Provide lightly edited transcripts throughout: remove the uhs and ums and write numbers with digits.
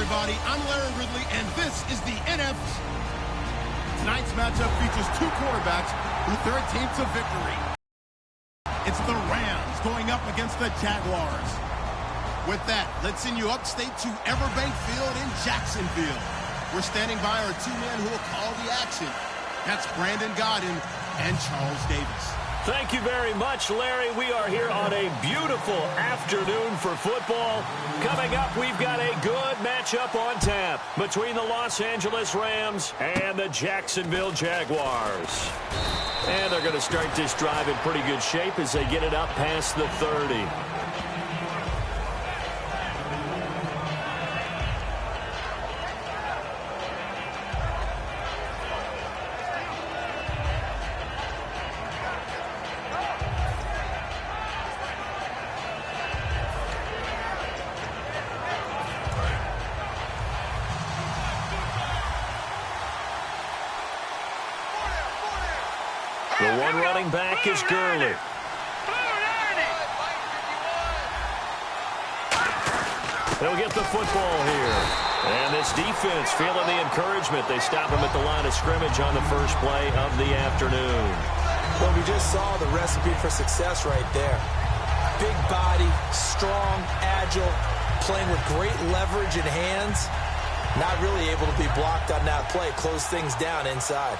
everybody. I'm Larry Ridley, and this is the NFC. Tonight's matchup features two quarterbacks with their teams to victory. It's the Rams going up against the Jaguars. With that, let's send you upstate to Everbank Field in Jacksonville. We're standing by our two men who will call the action. That's Brandon Godden and Charles Davis. Thank you very much, Larry. We are here on a beautiful afternoon for football. Coming up, we've got a good matchup on tap between the Los Angeles Rams and the Jacksonville Jaguars. And they're going to start this drive in pretty good shape as they get it up past the 30. The one running back is Gurley. They'll get the football here. And this defense feeling the encouragement. They stop him at the line of scrimmage on the first play of the afternoon. Well, we just saw the recipe for success right there. Big body, strong, agile, playing with great leverage in hands. Not really able to be blocked on that play. Close things down inside.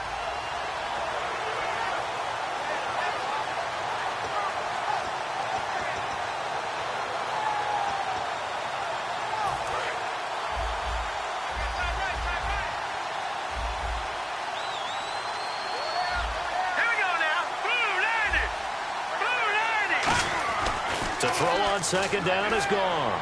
To throw on second down is gone.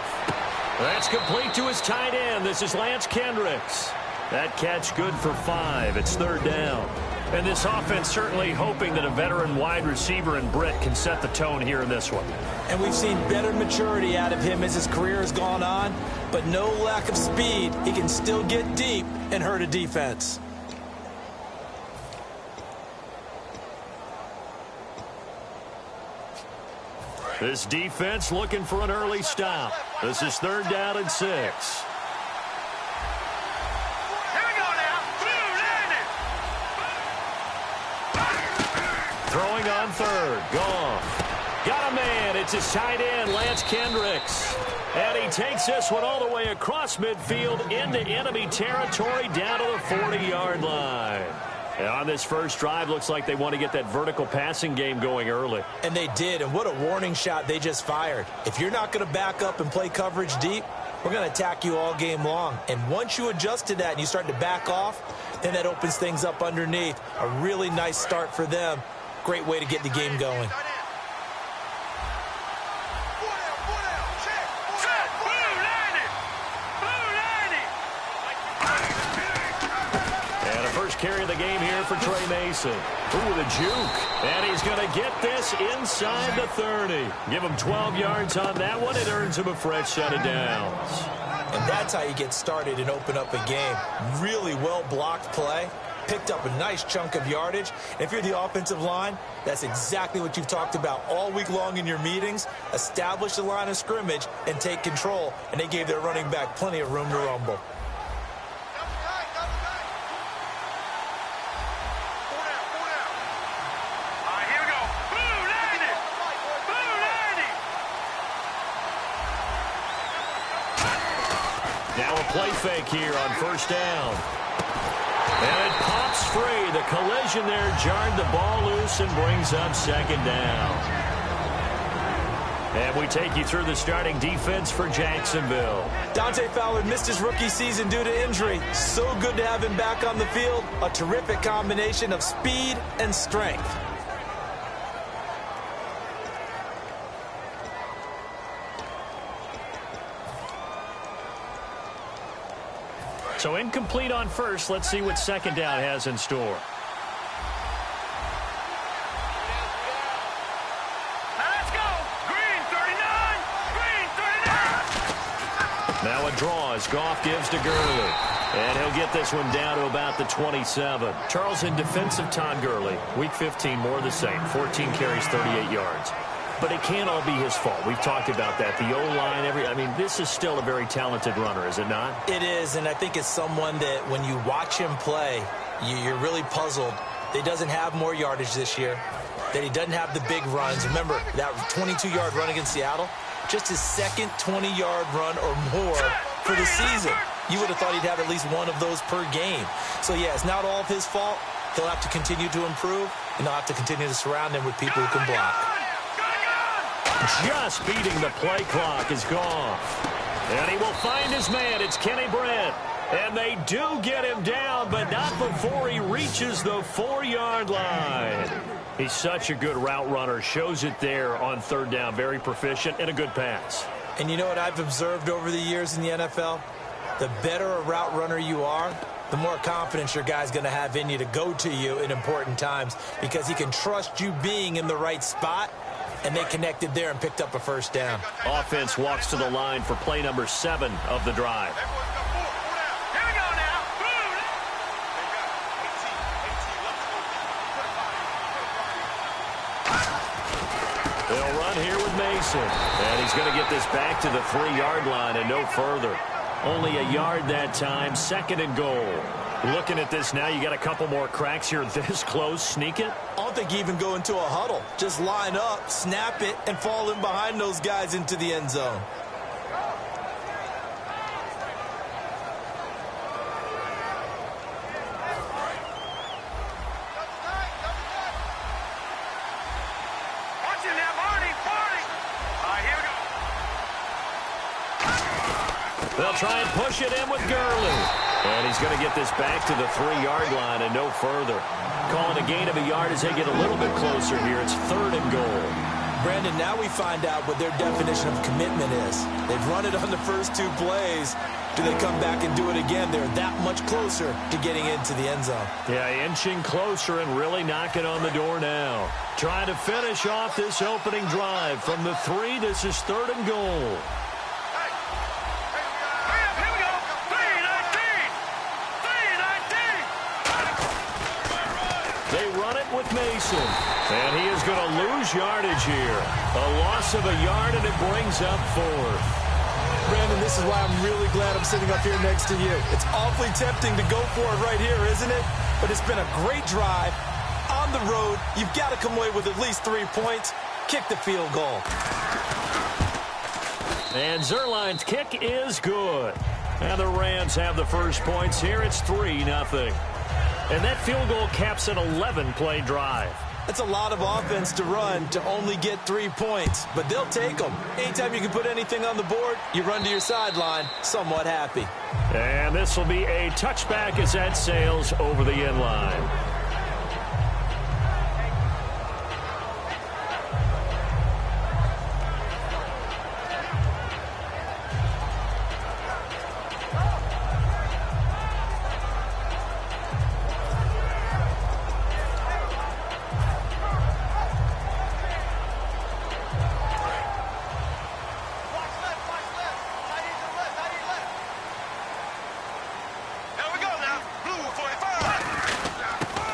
That's complete to his tight end. This is Lance Kendricks. That catch good for 5. It's third down. And this offense certainly hoping that a veteran wide receiver in Britt can set the tone here in this one. And we've seen better maturity out of him as his career has gone on, but no lack of speed. He can still get deep and hurt a defense. This defense looking for an early stop. This is third down and 6. Here we go now. Throwing on third. Gone. Got a man. It's his tight end, Lance Kendricks. And he takes this one all the way across midfield into enemy territory down to the 40-yard line. And on this first drive, looks like they want to get that vertical passing game going early. And they did, and what a warning shot they just fired. If you're not going to back up and play coverage deep, we're going to attack you all game long. And once you adjust to that and you start to back off, then that opens things up underneath. A really nice start for them. Great way to get the game going. Carry the game here for Trey Mason. Ooh, the juke. And he's going to get this inside the 30. Give him 12 yards on that one. It earns him a fresh set of downs. And that's how you get started and open up a game. Really well-blocked play. Picked up a nice chunk of yardage. And if you're the offensive line, that's exactly what you've talked about all week long in your meetings. Establish the line of scrimmage and take control. And they gave their running back plenty of room to rumble. Now a play fake here on first down. And it pops free. The collision there jarred the ball loose and brings up second down. And we take you through the starting defense for Jacksonville. Dante Fowler missed his rookie season due to injury. So good to have him back on the field. A terrific combination of speed and strength. So incomplete on first. Let's see what second down has in store. Let's go. Green 39. Green 39. Now a draw as Goff gives to Gurley. And he'll get this one down to about the 27. Charles, in defense of Todd Gurley, week 15, more of the same. 14 carries, 38 yards. but it can't all be his fault. We've talked about that. The O-line, I mean, this is still a very talented runner, is it not? It is, and I think it's someone that when you watch him play, you're really puzzled that he doesn't have more yardage this year, that he doesn't have the big runs. Remember, that 22-yard run against Seattle? Just his second 20-yard run or more for the season. You would have thought he'd have at least one of those per game. So, yeah, it's not all of his fault. He'll have to continue to improve, and they'll have to continue to surround him with people who can block. Just beating the play clock is gone. And he will find his man. It's Kenny Brent. And they do get him down, but not before he reaches the 4-yard line. He's such a good route runner. Shows it there on third down. Very proficient and a good pass. And you know what I've observed over the years in the NFL? The better a route runner you are, the more confidence your guy's going to have in you to go to you in important times because he can trust you being in the right spot, and they connected there and picked up a first down. Offense walks to the line for play number 7 of the drive. They'll run here with Mason. And he's going to get this back to the 3-yard line and no further. Only a yard that time, 2nd and goal. Looking at this now, you got a couple more cracks here this close. Sneak it? I don't think you even go into a huddle. Just line up, snap it, and fall in behind those guys into the end zone. They'll try and push it in with Gurley. And he's going to get this back to the 3-yard line and no further. Calling a gain of a yard as they get a little bit closer here. It's 3rd and goal. Brandon, now we find out what their definition of commitment is. They've run it on the first 2 plays. Do they come back and do it again? They're that much closer to getting into the end zone. Yeah, inching closer and really knocking on the door now. Trying to finish off this opening drive from the 3. This is 3rd and goal. With Mason, and he is going to lose yardage here. A loss of a yard, and it brings up 4th. Brandon, this is why I'm really glad I'm sitting up here next to you. It's awfully tempting to go for it right here, isn't it? But it's been a great drive. On the road, you've got to come away with at least 3 points. Kick the field goal. And Zerline's kick is good. And the Rams have the first points here. It's 3-0. And that field goal caps an 11-play drive. That's a lot of offense to run to only get 3 points, but they'll take them. Anytime you can put anything on the board, you run to your sideline somewhat happy. And this will be a touchback as that sails over the end line.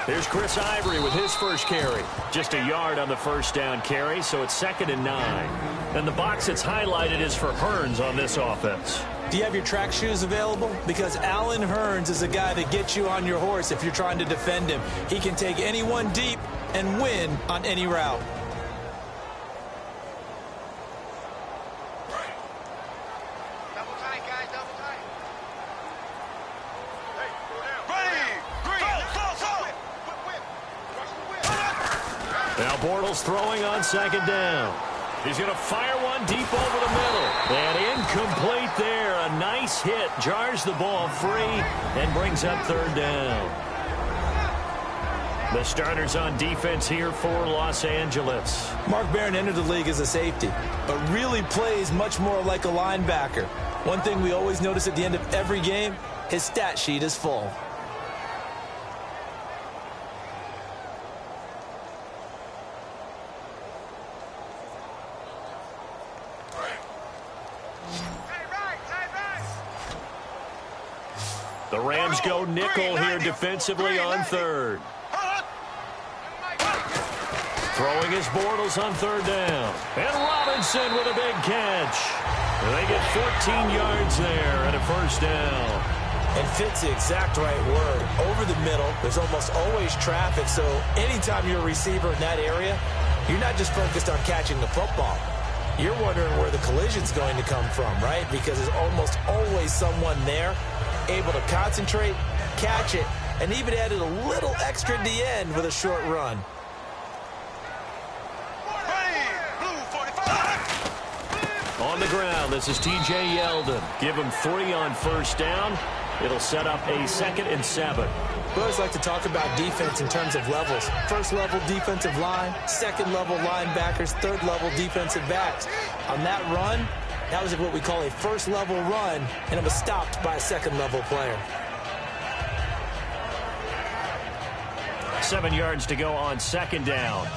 Here's Chris Ivory with his first carry. Just a yard on the first down carry, so it's 2nd and 9. And the box that's highlighted is for Hearns on this offense. Do you have your track shoes available? Because Allen Hearns is a guy that gets you on your horse if you're trying to defend him. He can take anyone deep and win on any route. Now Bortles throwing on 2nd down. He's going to fire one deep over the middle. And incomplete there. A nice hit. Jars the ball free and brings up 3rd down. The starters on defense here for Los Angeles. Mark Barron entered the league as a safety, but really plays much more like a linebacker. One thing we always notice at the end of every game, his stat sheet is full. The Rams go nickel here defensively on 3rd. Throwing his Bortles on third down. And Robinson with a big catch. And they get 14 yards there and a first down. And fits the exact right word. Over the middle, there's almost always traffic, so anytime you're a receiver in that area, you're not just focused on catching the football. You're wondering where the collision's going to come from, right? Because there's almost always someone there able to concentrate, catch it, and even added a little extra at the end with a short run. On the ground, this is T.J. Yeldon. Give him 3 on first down. It'll set up a 2nd and 7. We always like to talk about defense in terms of levels. First level defensive line, second level linebackers, third level defensive backs. On that run, that was what we call a first level run, and it was stopped by a second level player. 7 yards to go on 2nd down.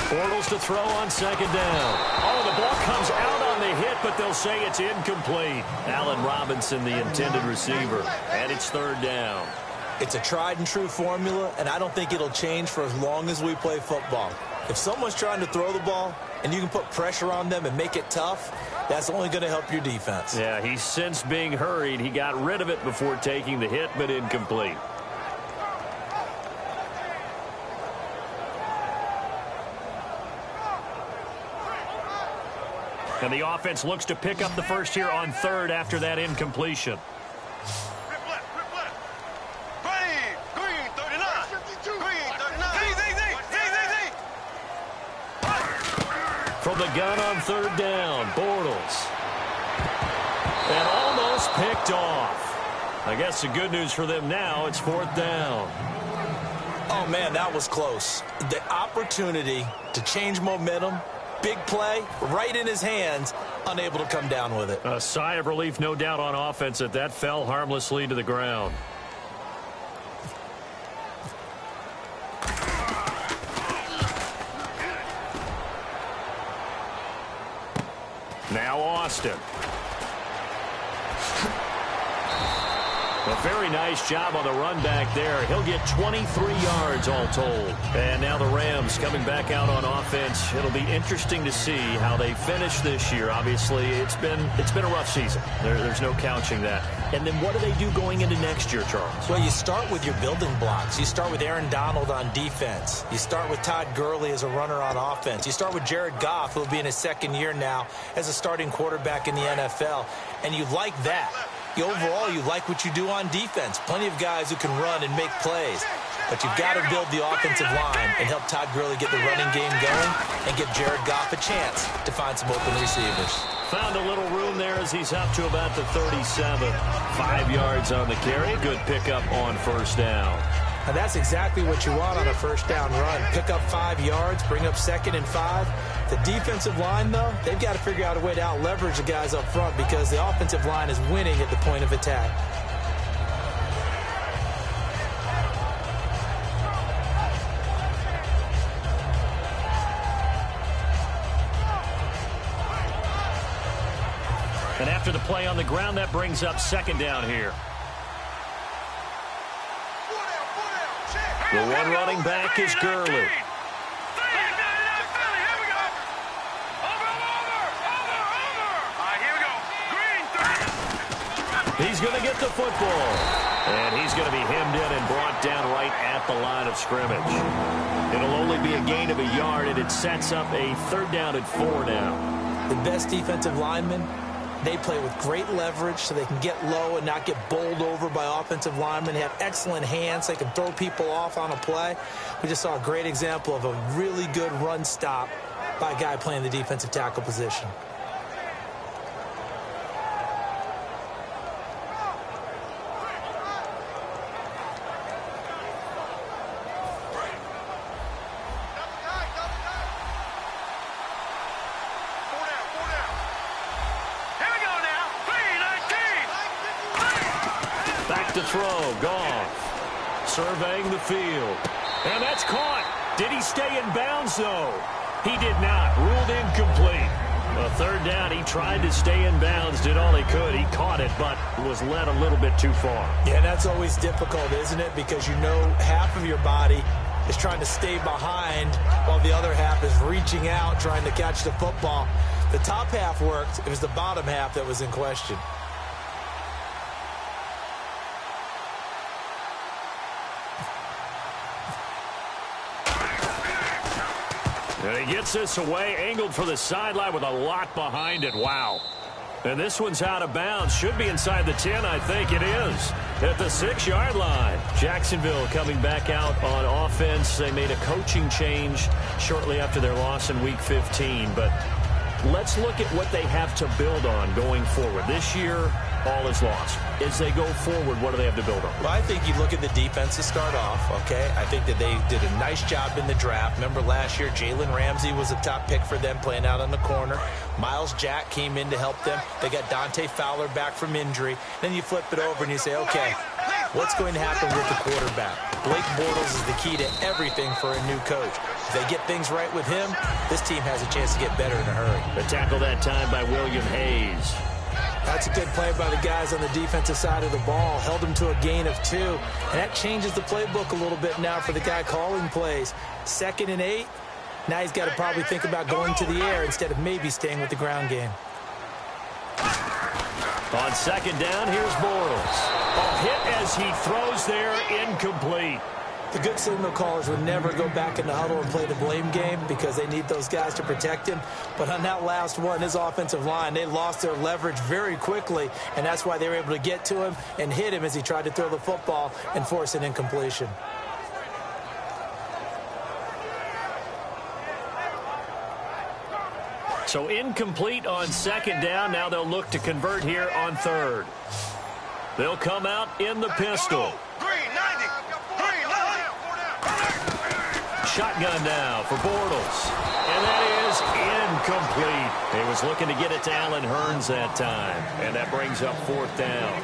Bortles to throw on 2nd down. Oh, the ball comes out on the hit, but they'll say it's incomplete. Allen Robinson, the intended receiver, and it's 3rd down. It's a tried and true formula, and I don't think it'll change for as long as we play football. If someone's trying to throw the ball and you can put pressure on them and make it tough, that's only going to help your defense. Yeah, he's since being hurried. He got rid of it before taking the hit, but incomplete. And the offense looks to pick up the first here on 3rd after that incompletion. From the gun on 3rd down, Bortles. And almost picked off. I guess the good news for them now, it's 4th down. Oh, man, that was close. The opportunity to change momentum, big play, right in his hands, unable to come down with it. A sigh of relief, no doubt, on offense that fell harmlessly to the ground. Now Austin. A very nice job on the run back there. He'll get 23 yards all told. And now the Rams coming back out on offense. It'll be interesting to see how they finish this year. Obviously, it's been a rough season. There's no couching that. And then what do they do going into next year, Charles? Well, you start with your building blocks. You start with Aaron Donald on defense. You start with Todd Gurley as a runner on offense. You start with Jared Goff, who will be in his 2nd year now as a starting quarterback in the NFL. And you like that. Overall, you like what you do on defense. Plenty of guys who can run and make plays. But you've got to build the offensive line and help Todd Gurley get the running game going and give Jared Goff a chance to find some open receivers. Found a little room there as he's up to about the 37. 5 yards on the carry. Good pickup on 1st down. And that's exactly what you want on a 1st down run. Pick up 5 yards, bring up 2nd and 5. The defensive line, though, they've got to figure out a way to out-leverage the guys up front because the offensive line is winning at the point of attack. And after the play on the ground, that brings up 2nd down here. The one running back is Gurley. He's going to get the football. And he's going to be hemmed in and brought down right at the line of scrimmage. It'll only be a gain of a yard, and it sets up a 3rd down and 4 now. The best defensive linemen, they play with great leverage so they can get low and not get bowled over by offensive linemen. They have excellent hands. They can throw people off on a play. We just saw a great example of a really good run stop by a guy playing the defensive tackle position. To throw, Goff surveying the field, and that's caught. Did he stay in bounds, though? He did not. Ruled incomplete. Well, third down, he tried to stay in bounds, did all he could. He caught it, but was led a little bit too far. Yeah, and that's always difficult, isn't it? Because you know half of your body is trying to stay behind while the other half is reaching out, trying to catch the football. The top half worked. It was the bottom half that was in question. And he gets this away, angled for the sideline with a lot behind it. Wow. And this one's out of bounds. Should be inside the 10, I think it is. At the 6-yard line. Jacksonville coming back out on offense. They made a coaching change shortly after their loss in Week 15. But let's look at what they have to build on going forward. This year, all is lost. As they go forward, what do they have to build on? Well, I think you look at the defense to start off, okay? I think that they did a nice job in the draft. Remember last year, Jalen Ramsey was a top pick for them playing out on the corner. Miles Jack came in to help them. They got Dante Fowler back from injury. Then you flip it over and you say, okay, what's going to happen with the quarterback? Blake Bortles is the key to everything for a new coach. If they get things right with him, this team has a chance to get better in a hurry. The tackle that time by William Hayes. That's a good play by the guys on the defensive side of the ball. Held them to a gain of 2. And that changes the playbook a little bit now for the guy calling plays. 2nd and 8. Now he's got to probably think about going to the air instead of maybe staying with the ground game. On 2nd down, here's Bortles. A hit as he throws there, incomplete. The good signal callers would never go back in the huddle and play the blame game because they need those guys to protect him. But on that last one, his offensive line, they lost their leverage very quickly, and that's why they were able to get to him and hit him as he tried to throw the football and force an incompletion. So incomplete on 2nd down. Now they'll look to convert here on 3rd. They'll come out in the pistol. Shotgun now for Bortles. And that is incomplete. He was looking to get it to Allen Hurns that time. And that brings up 4th down.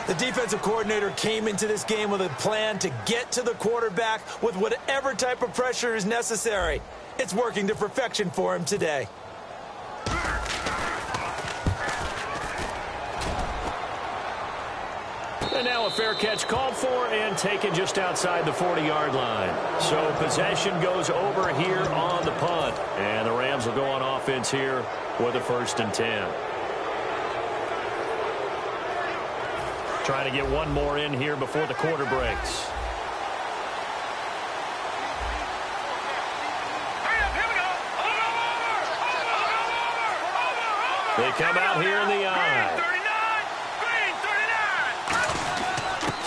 The defensive coordinator came into this game with a plan to get to the quarterback with whatever type of pressure is necessary. It's working to perfection for him today. And now a fair catch called for and taken just outside the 40-yard line. So possession goes over here on the punt. And the Rams will go on offense here with a 1st and 10. Trying to get one more in here before the quarter breaks. They come out here in the eye.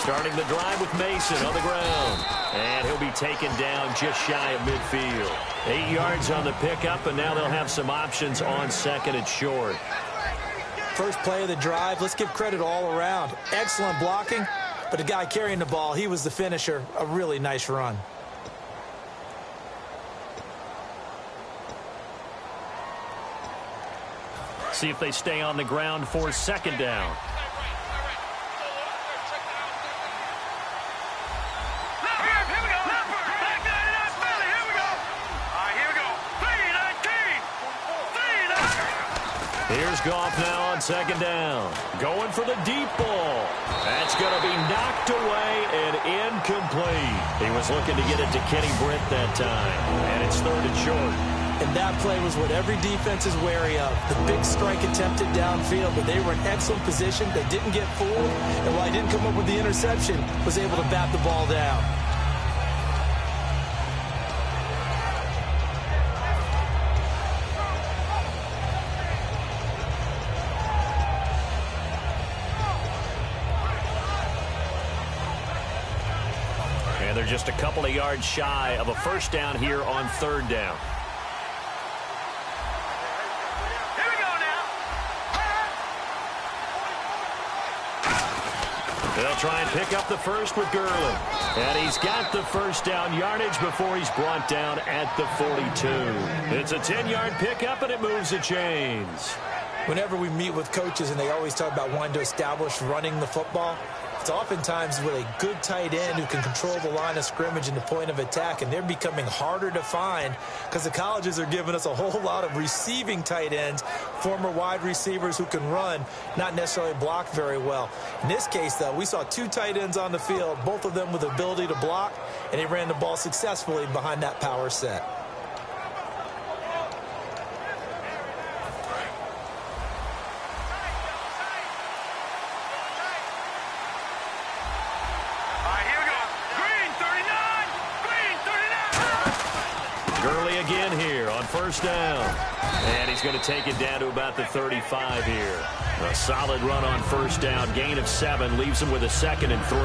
Starting the drive with Mason on the ground. And he'll be taken down just shy of midfield. 8 yards on the pickup, and now they'll have some options on 2nd and short. First play of the drive, let's give credit all around. Excellent blocking, but the guy carrying the ball, he was the finisher. A really nice run. See if they stay on the ground for 2nd down. Here's Goff now on 2nd down. Going for the deep ball. That's going to be knocked away and incomplete. He was looking to get it to Kenny Britt that time. And it's 3rd and short. And that play was what every defense is wary of. The big strike attempted downfield, but they were in excellent position. They didn't get fooled. And while he didn't come up with the interception, was able to bat the ball down. And they're just a couple of yards shy of a 1st down here on 3rd down. They'll try and pick up the 1st with Gurley. And he's got the 1st down yardage before he's brought down at the 42. It's a 10-yard pickup, and it moves the chains. Whenever we meet with coaches and they always talk about wanting to establish running the football, It's oftentimes with a good tight end who can control the line of scrimmage and the point of attack, and they're becoming harder to find because the colleges are giving us a whole lot of receiving tight ends, former wide receivers who can run, not necessarily block very well. In this case, though, we saw 2 tight ends on the field, both of them with the ability to block, and he ran the ball successfully behind that power set. Again here on first down. And he's going to take it down to about the 35 here. A solid run on first down. Gain of 7 leaves him with a 2nd and 3.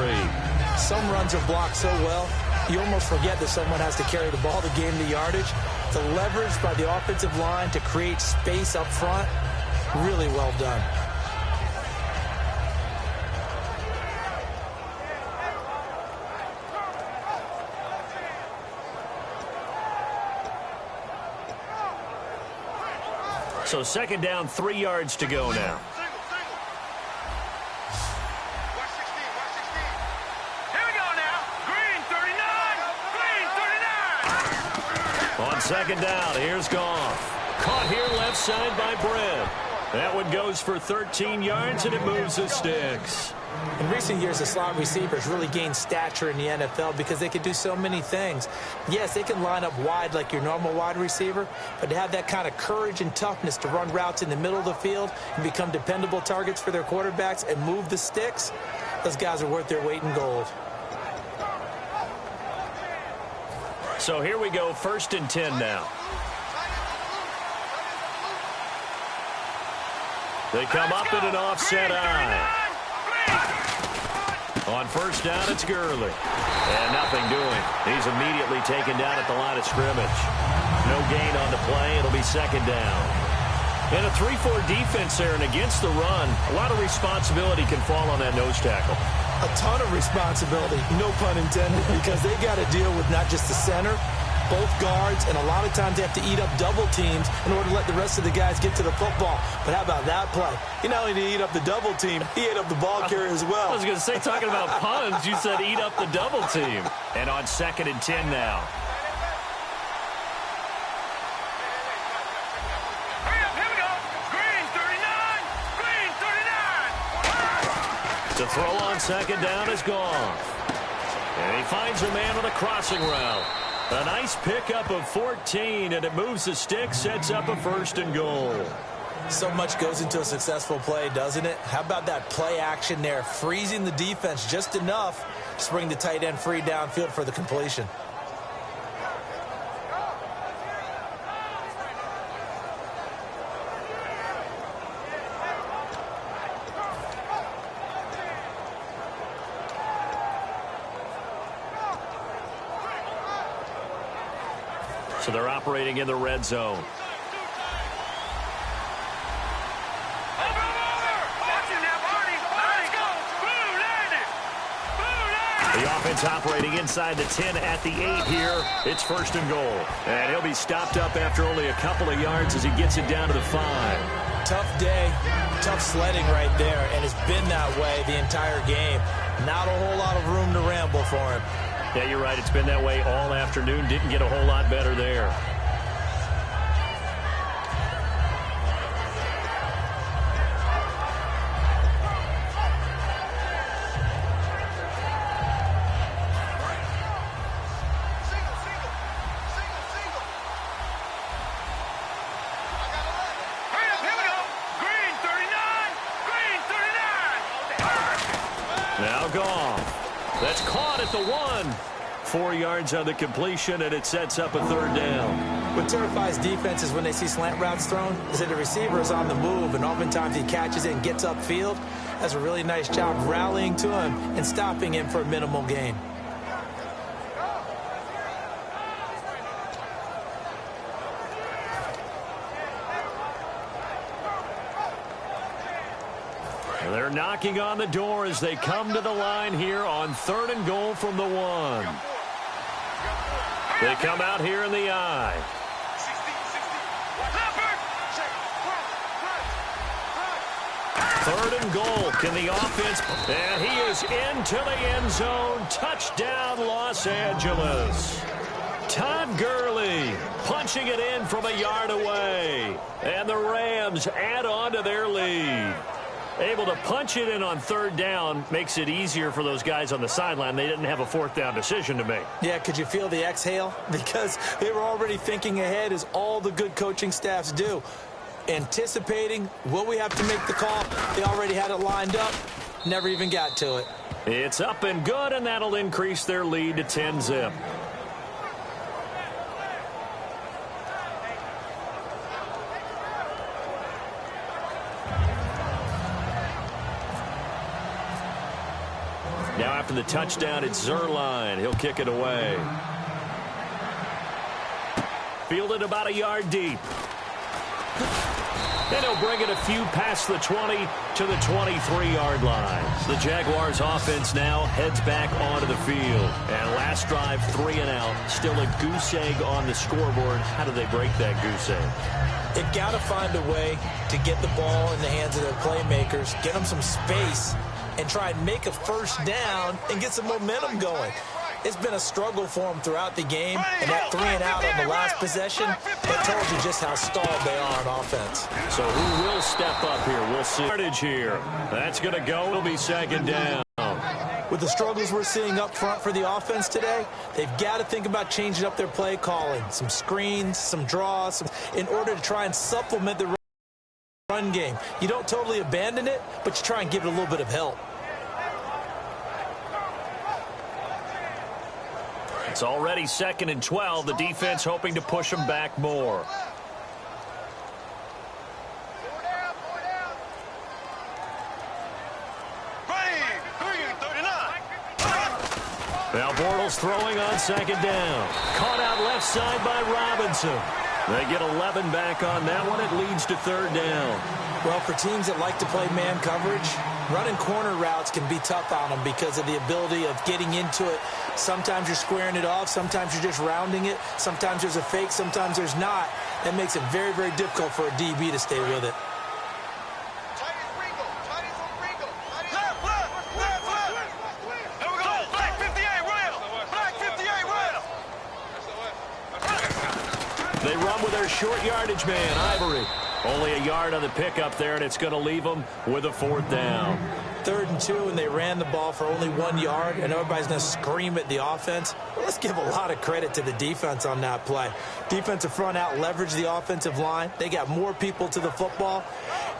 Some runs are blocked so well, you almost forget that someone has to carry the ball to gain the yardage. The leverage by the offensive line to create space up front, really well done. So 2nd down, 3 yards to go now. Here we go now. Green 39. Green 39. On 2nd down, here's Goff. Caught here left side by Brett. That one goes for 13 yards, and it moves the sticks. In recent years, the slot receivers really gained stature in the NFL because they can do so many things. Yes, they can line up wide like your normal wide receiver, but to have that kind of courage and toughness to run routes in the middle of the field and become dependable targets for their quarterbacks and move the sticks, those guys are worth their weight in gold. So here we go, 1st and 10 now. They come up in an offset eye. On first down, it's Gurley. And nothing doing. He's immediately taken down at the line of scrimmage. No gain on the play. It'll be 2nd down. And a 3-4 defense there, and against the run, a lot of responsibility can fall on that nose tackle. A ton of responsibility, no pun intended, because they got to deal with not just the center, both guards, and a lot of times they have to eat up double teams in order to let the rest of the guys get to the football. But how about that play? He not only did he eat up the double team, he ate up the ball carrier as well. I was going to say, talking about puns, you said eat up the double team. And on 2nd and 10 now. Hurry up, here we go. Green 39. Green 39. To throw on 2nd down is Goff. And he finds a man on a crossing route. A nice pickup of 14, and it moves the stick, sets up a 1st and goal. So much goes into a successful play, doesn't it? How about that play action there, freezing the defense just enough to bring the tight end free downfield for the completion. So they're operating in the red zone. The offense operating inside the 10 at the 8 here. It's 1st and goal. And he'll be stopped up after only a couple of yards as he gets it down to the 5. Tough day, tough sledding right there, and it's been that way the entire game. Not a whole lot of room to ramble for him. Yeah, you're right. It's been that way all afternoon. Didn't get a whole lot better there. Now Goff. That's caught at the 1. 4 yards on the completion, and it sets up a 3rd down. What terrifies defenses when they see slant routes thrown is that the receiver is on the move, and oftentimes he catches it and gets upfield. That's a really nice job rallying to him and stopping him for a minimal gain. They're knocking on the door as they come to the line here on 3rd and goal from the 1. They come out here in the eye. 3rd and goal. Can the offense? And he is into the end zone. Touchdown, Los Angeles. Todd Gurley punching it in from a yard away. And the Rams add on to their lead. Able to punch it in on 3rd down makes it easier for those guys on the sideline. They didn't have a 4th down decision to make. Yeah, could you feel the exhale? Because they were already thinking ahead, as all the good coaching staffs do. Anticipating, will we have to make the call? They already had it lined up. Never even got to it. It's up and good, and that'll increase their lead to 10-zip. Now after the touchdown, it's Zerline. He'll kick it away. Fielded about a yard deep. And he'll bring it a few past the 20 to the 23-yard line. The Jaguars offense now heads back onto the field. And last drive, 3 and out. Still a goose egg on the scoreboard. How do they break that goose egg? They've got to find a way to get the ball in the hands of their playmakers, get them some space, and try and make a 1st down and get some momentum going. It's been a struggle for them throughout the game, and that 3 and out on the last possession, it told you just how stalled they are on offense. So who will step up here? We'll see. Yardage here. That's going to go. It'll be 2nd down. With the struggles we're seeing up front for the offense today, they've got to think about changing up their play calling. Some screens, some draws, in order to try and supplement the run game. You don't totally abandon it, but you try and give it a little bit of help. It's already 2nd and 12. The defense hoping to push them back more. Now Bortles throwing on 2nd down. Caught out left side by Robinson. They get 11 back on that one. It leads to 3rd down. Well, for teams that like to play man coverage, running corner routes can be tough on them because of the ability of getting into it. Sometimes you're squaring it off. Sometimes you're just rounding it. Sometimes there's a fake. Sometimes there's not. That makes it very, very difficult for a DB to stay with it. They run with their short yardage man, Ivory. Only a yard on the pickup there, and it's going to leave them with a 4th down. 3rd and 2, and they ran the ball for only 1 yard, and everybody's going to scream at the offense. But let's give a lot of credit to the defense on that play. Defensive front out leveraged the offensive line. They got more people to the football.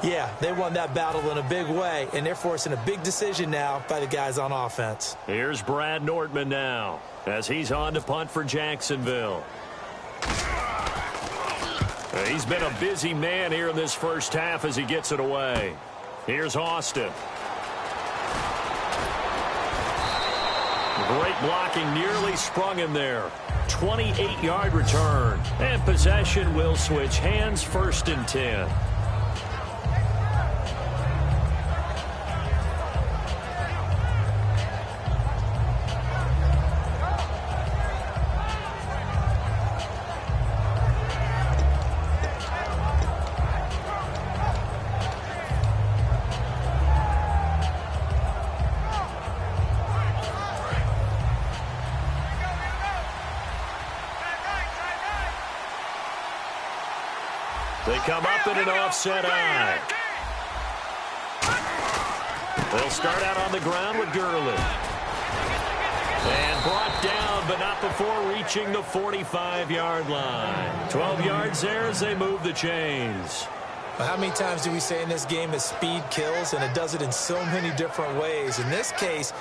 Yeah, they won that battle in a big way, and they're forcing a big decision now by the guys on offense. Here's Brad Nordman now as he's on to punt for Jacksonville. He's been a busy man here in this 1st half as he gets it away. Here's Austin. Great blocking, nearly sprung him there. 28-yard return. And possession will switch hands, 1st and 10. They come up in an offset eye. They'll start out on the ground with Gurley. And brought down, but not before reaching the 45-yard line. 12 yards there as they move the chains. Well, how many times do we say in this game that speed kills, and it does it in so many different ways? In this case,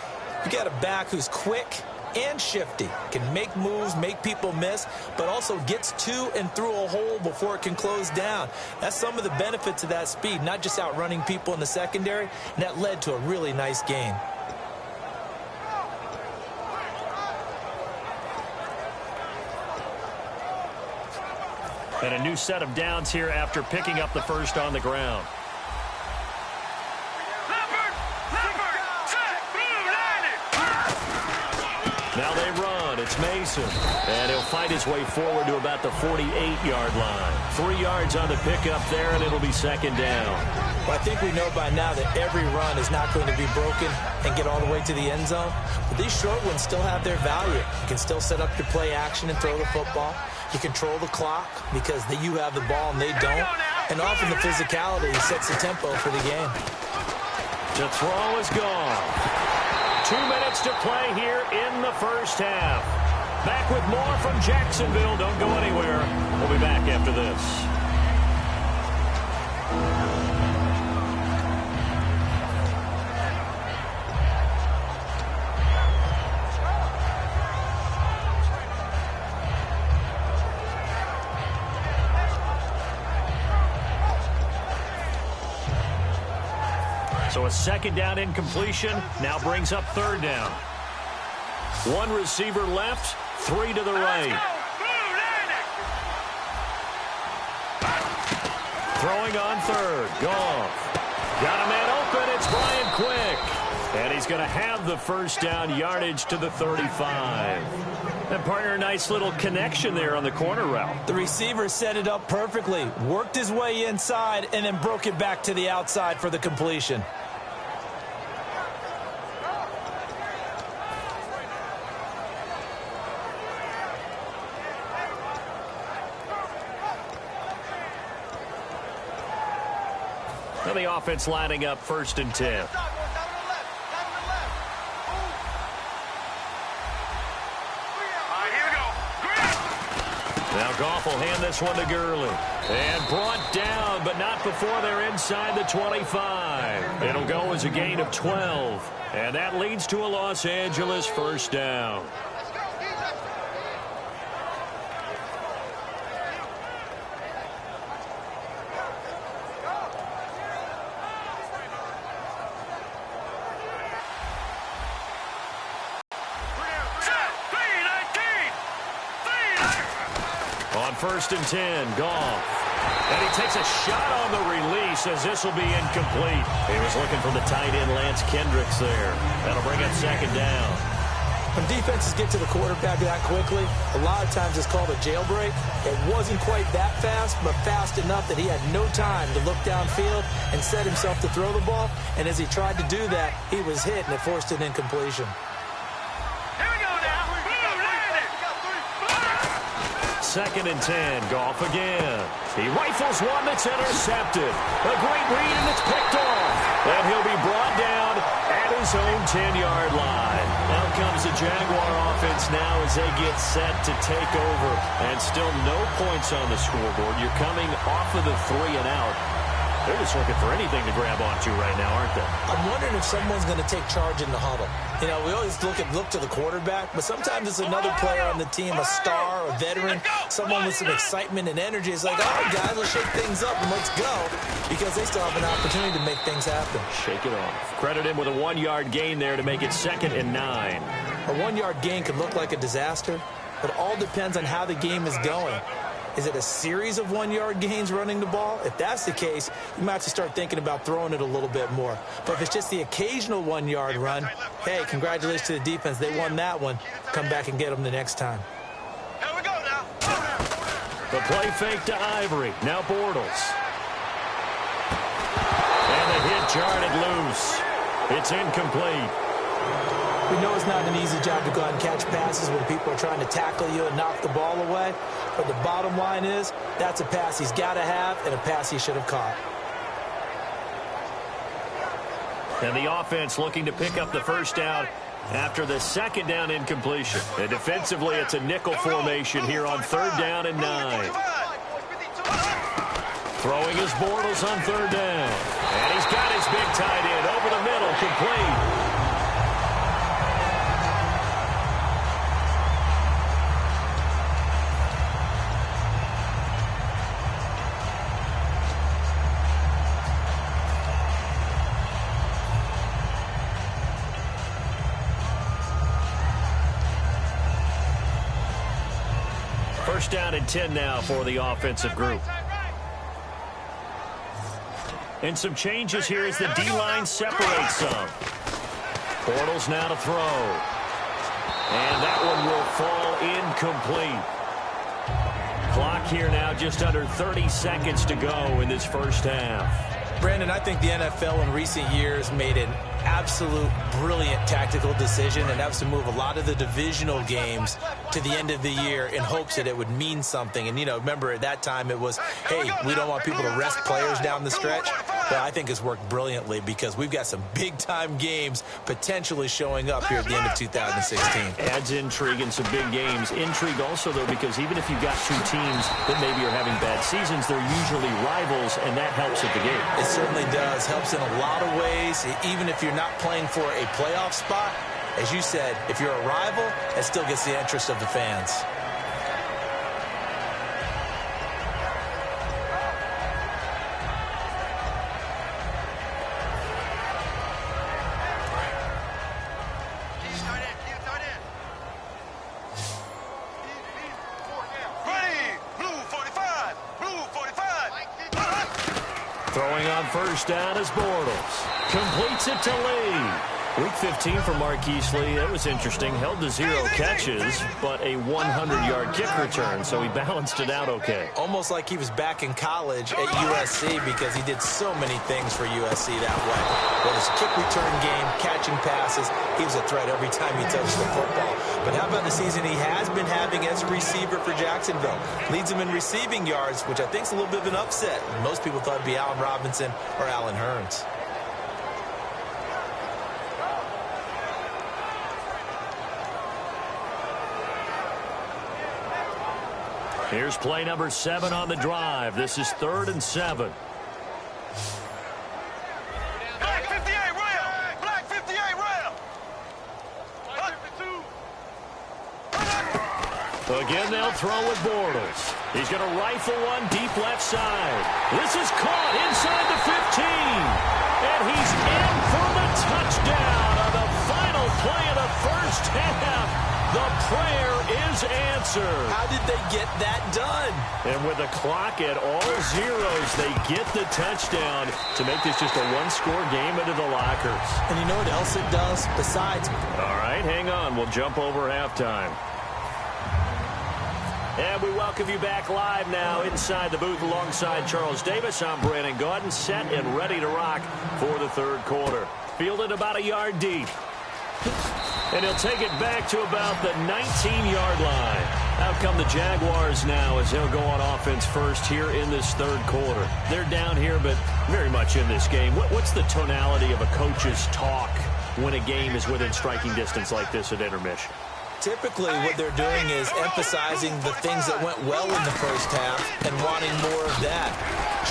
you got a back who's quick and shifty, can make moves, make people miss, but also gets to and through a hole before it can close down. That's some of the benefits of that speed, not just outrunning people in the secondary, and that led to a really nice gain. And a new set of downs here after picking up the 1st on the ground. Now they run. It's Mason. And he'll fight his way forward to about the 48-yard line. 3 yards on the pickup there, and it'll be second down. Well, I think we know by now that every run is not going to be broken and get all the way to the end zone. But these short ones still have their value. You can still set up your play action and throw the football. You control the clock because you have the ball and they don't. And often the physicality sets the tempo for the game. To throw is gone. 2 minutes to play here in the first half. Back with more from Jacksonville. Don't go anywhere. We'll be back after this. So a second down incompletion now brings up third down. 1 receiver left, 3 to the right. Throwing on third, Goff. Got a man open, it's Brian Quick. And he's going to have the first down, yardage to the 35. And partner, a nice little connection there on the corner route. The receiver set it up perfectly, worked his way inside, and then broke it back to the outside for the completion. Now the offense lining up 1st and 10. Now Goff will hand this one to Gurley. And brought down, but not before they're inside the 25. It'll go as a gain of 12. And that leads to a Los Angeles first down. On 1st and 10, Goff. And he takes a shot on the release as this will be incomplete. He was looking for the tight end, Lance Kendricks there. That'll bring up second down. When defenses get to the quarterback that quickly, a lot of times it's called a jailbreak. It wasn't quite that fast, but fast enough that he had no time to look downfield and set himself to throw the ball. And as he tried to do that, he was hit, and it forced an incompletion. 2nd and 10, Goff again. He rifles one that's intercepted. A great read, and it's picked off. And he'll be brought down at his own 10-yard line. Out comes the Jaguar offense now as they get set to take over. And still no points on the scoreboard. You're coming off of the 3 and out. They're just looking for anything to grab onto right now, aren't they? I'm wondering if someone's going to take charge in the huddle. You know, we always look to the quarterback, but sometimes it's another player on the team, a star, a veteran, someone with some excitement and energy. It's like, all right, guys, let's shake things up and let's go, because they still have an opportunity to make things happen. Shake it off. Credit him with a 1-yard gain there to make it 2nd and 9. A 1-yard gain could look like a disaster, but it all depends on how the game is going. Is it a series of 1-yard gains running the ball? If that's the case, you might have to start thinking about throwing it a little bit more. But if it's just the occasional 1-yard run, hey, congratulations to the defense. They won that one. Come back and get them the next time. Here we go now. The play fake to Ivory. Now Bortles. And the hit jarred loose. It's incomplete. We know it's not an easy job to go out and catch passes when people are trying to tackle you and knock the ball away. But the bottom line is, that's a pass he's got to have and a pass he should have caught. And the offense looking to pick up the first down after the 2nd down incompletion. And defensively, it's a nickel formation here on 3rd down and 9. Throwing his Bortles on 3rd down. And he's got his big tight end over the middle, complete. First down and 10 now for the offensive group. And some changes here as the D-line separates some. Bortles now to throw. And that incomplete. Clock here now just under 30 seconds to go in this first half. Brandon, I think the NFL in recent years made an absolute brilliant tactical decision, and that was to move a lot of the divisional games to the end of the year in hopes that it would mean something. And, you know, remember at that time it was, hey, we don't want people to rest players down the stretch. But I think it's worked brilliantly because we've got some big-time games potentially showing up here at the end of 2016. Adds intrigue in some big games. Intrigue also, though, because even if you've got two teams that maybe are having bad seasons, they're usually rivals, and that helps at the game. It certainly does. Helps in a lot of ways. Even if you're not playing for a playoff spot, as you said, if you're a rival, it still gets the interest of the fans. Throwing on first down is Bortles. Completes it to Lee. Week 15 for Marquise Lee. That was interesting. Held to 0 catches, but a 100-yard kick return, so he balanced it out okay. Almost like he was back in college at USC because he did so many things for USC that way. Whether it's kick return game, catching passes, he was a threat every time he touched the football. But how about the season he has been having as a receiver for Jacksonville? Leads him in receiving yards, which I think is a little bit of an upset. Most people thought it'd be Allen Robinson or Allen Hurns. Here's play number 7 on the drive. This is 3rd and 7. Black 58 rail. Black 58 rail. Again, they'll throw with Bortles. He's going to rifle one deep left side. This is caught inside the 15. And he's in for the touchdown on the final play of the first half. The prayer is answered. How did they get that done? And with the clock at all zeros, they get the touchdown to make this just a one-score game into the lockers. And you know what else it does besides? All right, hang on. We'll jump over halftime. And we welcome you back live now inside the booth alongside Charles Davis. I'm Brandon Gaudin, set and ready to rock for the third quarter. Fielded about a yard deep. And he'll take it back to about the 19-yard line. Out come the Jaguars now as they'll go on offense first here in this third quarter. They're down here, but very much in this game. What's the tonality of a coach's talk when a game is within striking distance like this at intermission? Typically, what they're doing is emphasizing the things that went well in the first half and wanting more of that.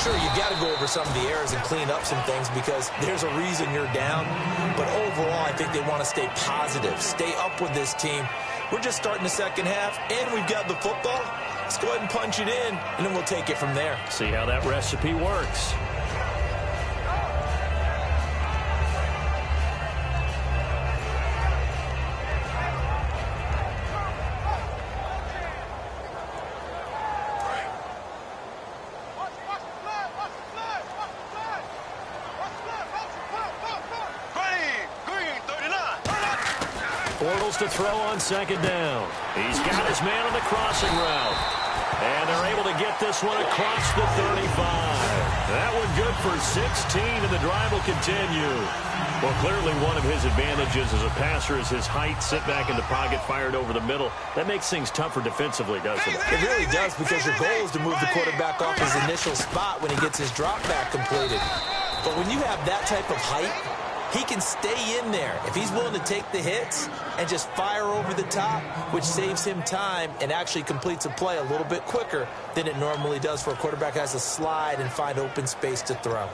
Sure, you've got to go over some of the errors and clean up some things because there's a reason you're down. But overall, I think they want to stay positive, stay up with this team. We're just starting the second half, and we've got the football. Let's go ahead and punch it in, and then we'll take it from there. See how that recipe works. Bortles to throw on second down. He's got his man on the crossing route. And they're able to get this one across the 35. That one good for 16, and the drive will continue. Well, clearly one of his advantages as a passer is his height. Sit back in the pocket, fired over the middle. That makes things tougher defensively, doesn't it? It really does, because your goal is to move the quarterback off his initial spot when he gets his drop back completed. But when you have that type of height, he can stay in there if he's willing to take the hits and just fire over the top, which saves him time and actually completes a play a little bit quicker than it normally does for a quarterback who has to slide and find open space to throw.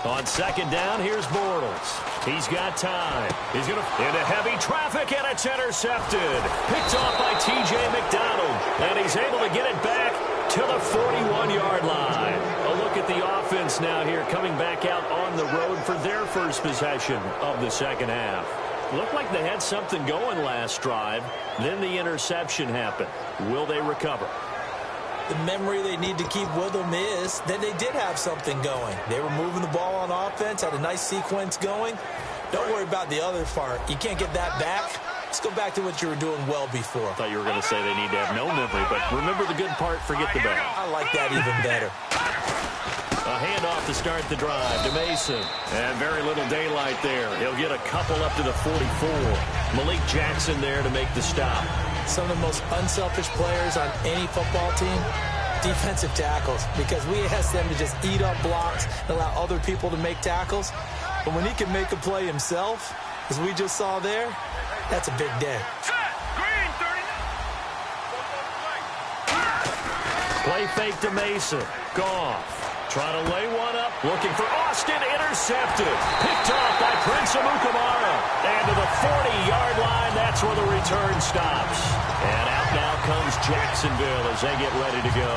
On second down, here's Bortles. He's got time. He's going to into heavy traffic, and it's intercepted. Picked off by T.J. McDonald, and he's able to get it back to the 41-yard line. A look at the offense now here, coming back out on the road for their first possession of the second half. Looked like they had something going last drive. Then the interception happened. Will they recover? The memory they need to keep with them is that they did have something going. They were moving the ball on offense, had a nice sequence going. Don't worry about the other part. You can't get that back. Let's go back to what you were doing well before. I thought you were going to say they need to have no memory, but remember the good part, forget the bad. I like that even better. A handoff to start the drive to Mason. And very little daylight there. He'll get a couple up to the 44. Malik Jackson there to make the stop. Some of the most unselfish players on any football team, defensive tackles, because we ask them to just eat up blocks and allow other people to make tackles. But when he can make a play himself, as we just saw there, that's a big day. Green 39. Play fake to Mason. Goff. Trying to lay one up. Looking for Austin. Intercepted. Picked off by Prince Amukamara. And to the 40-yard line, that's where the return stops. And out now comes Jacksonville as they get ready to go.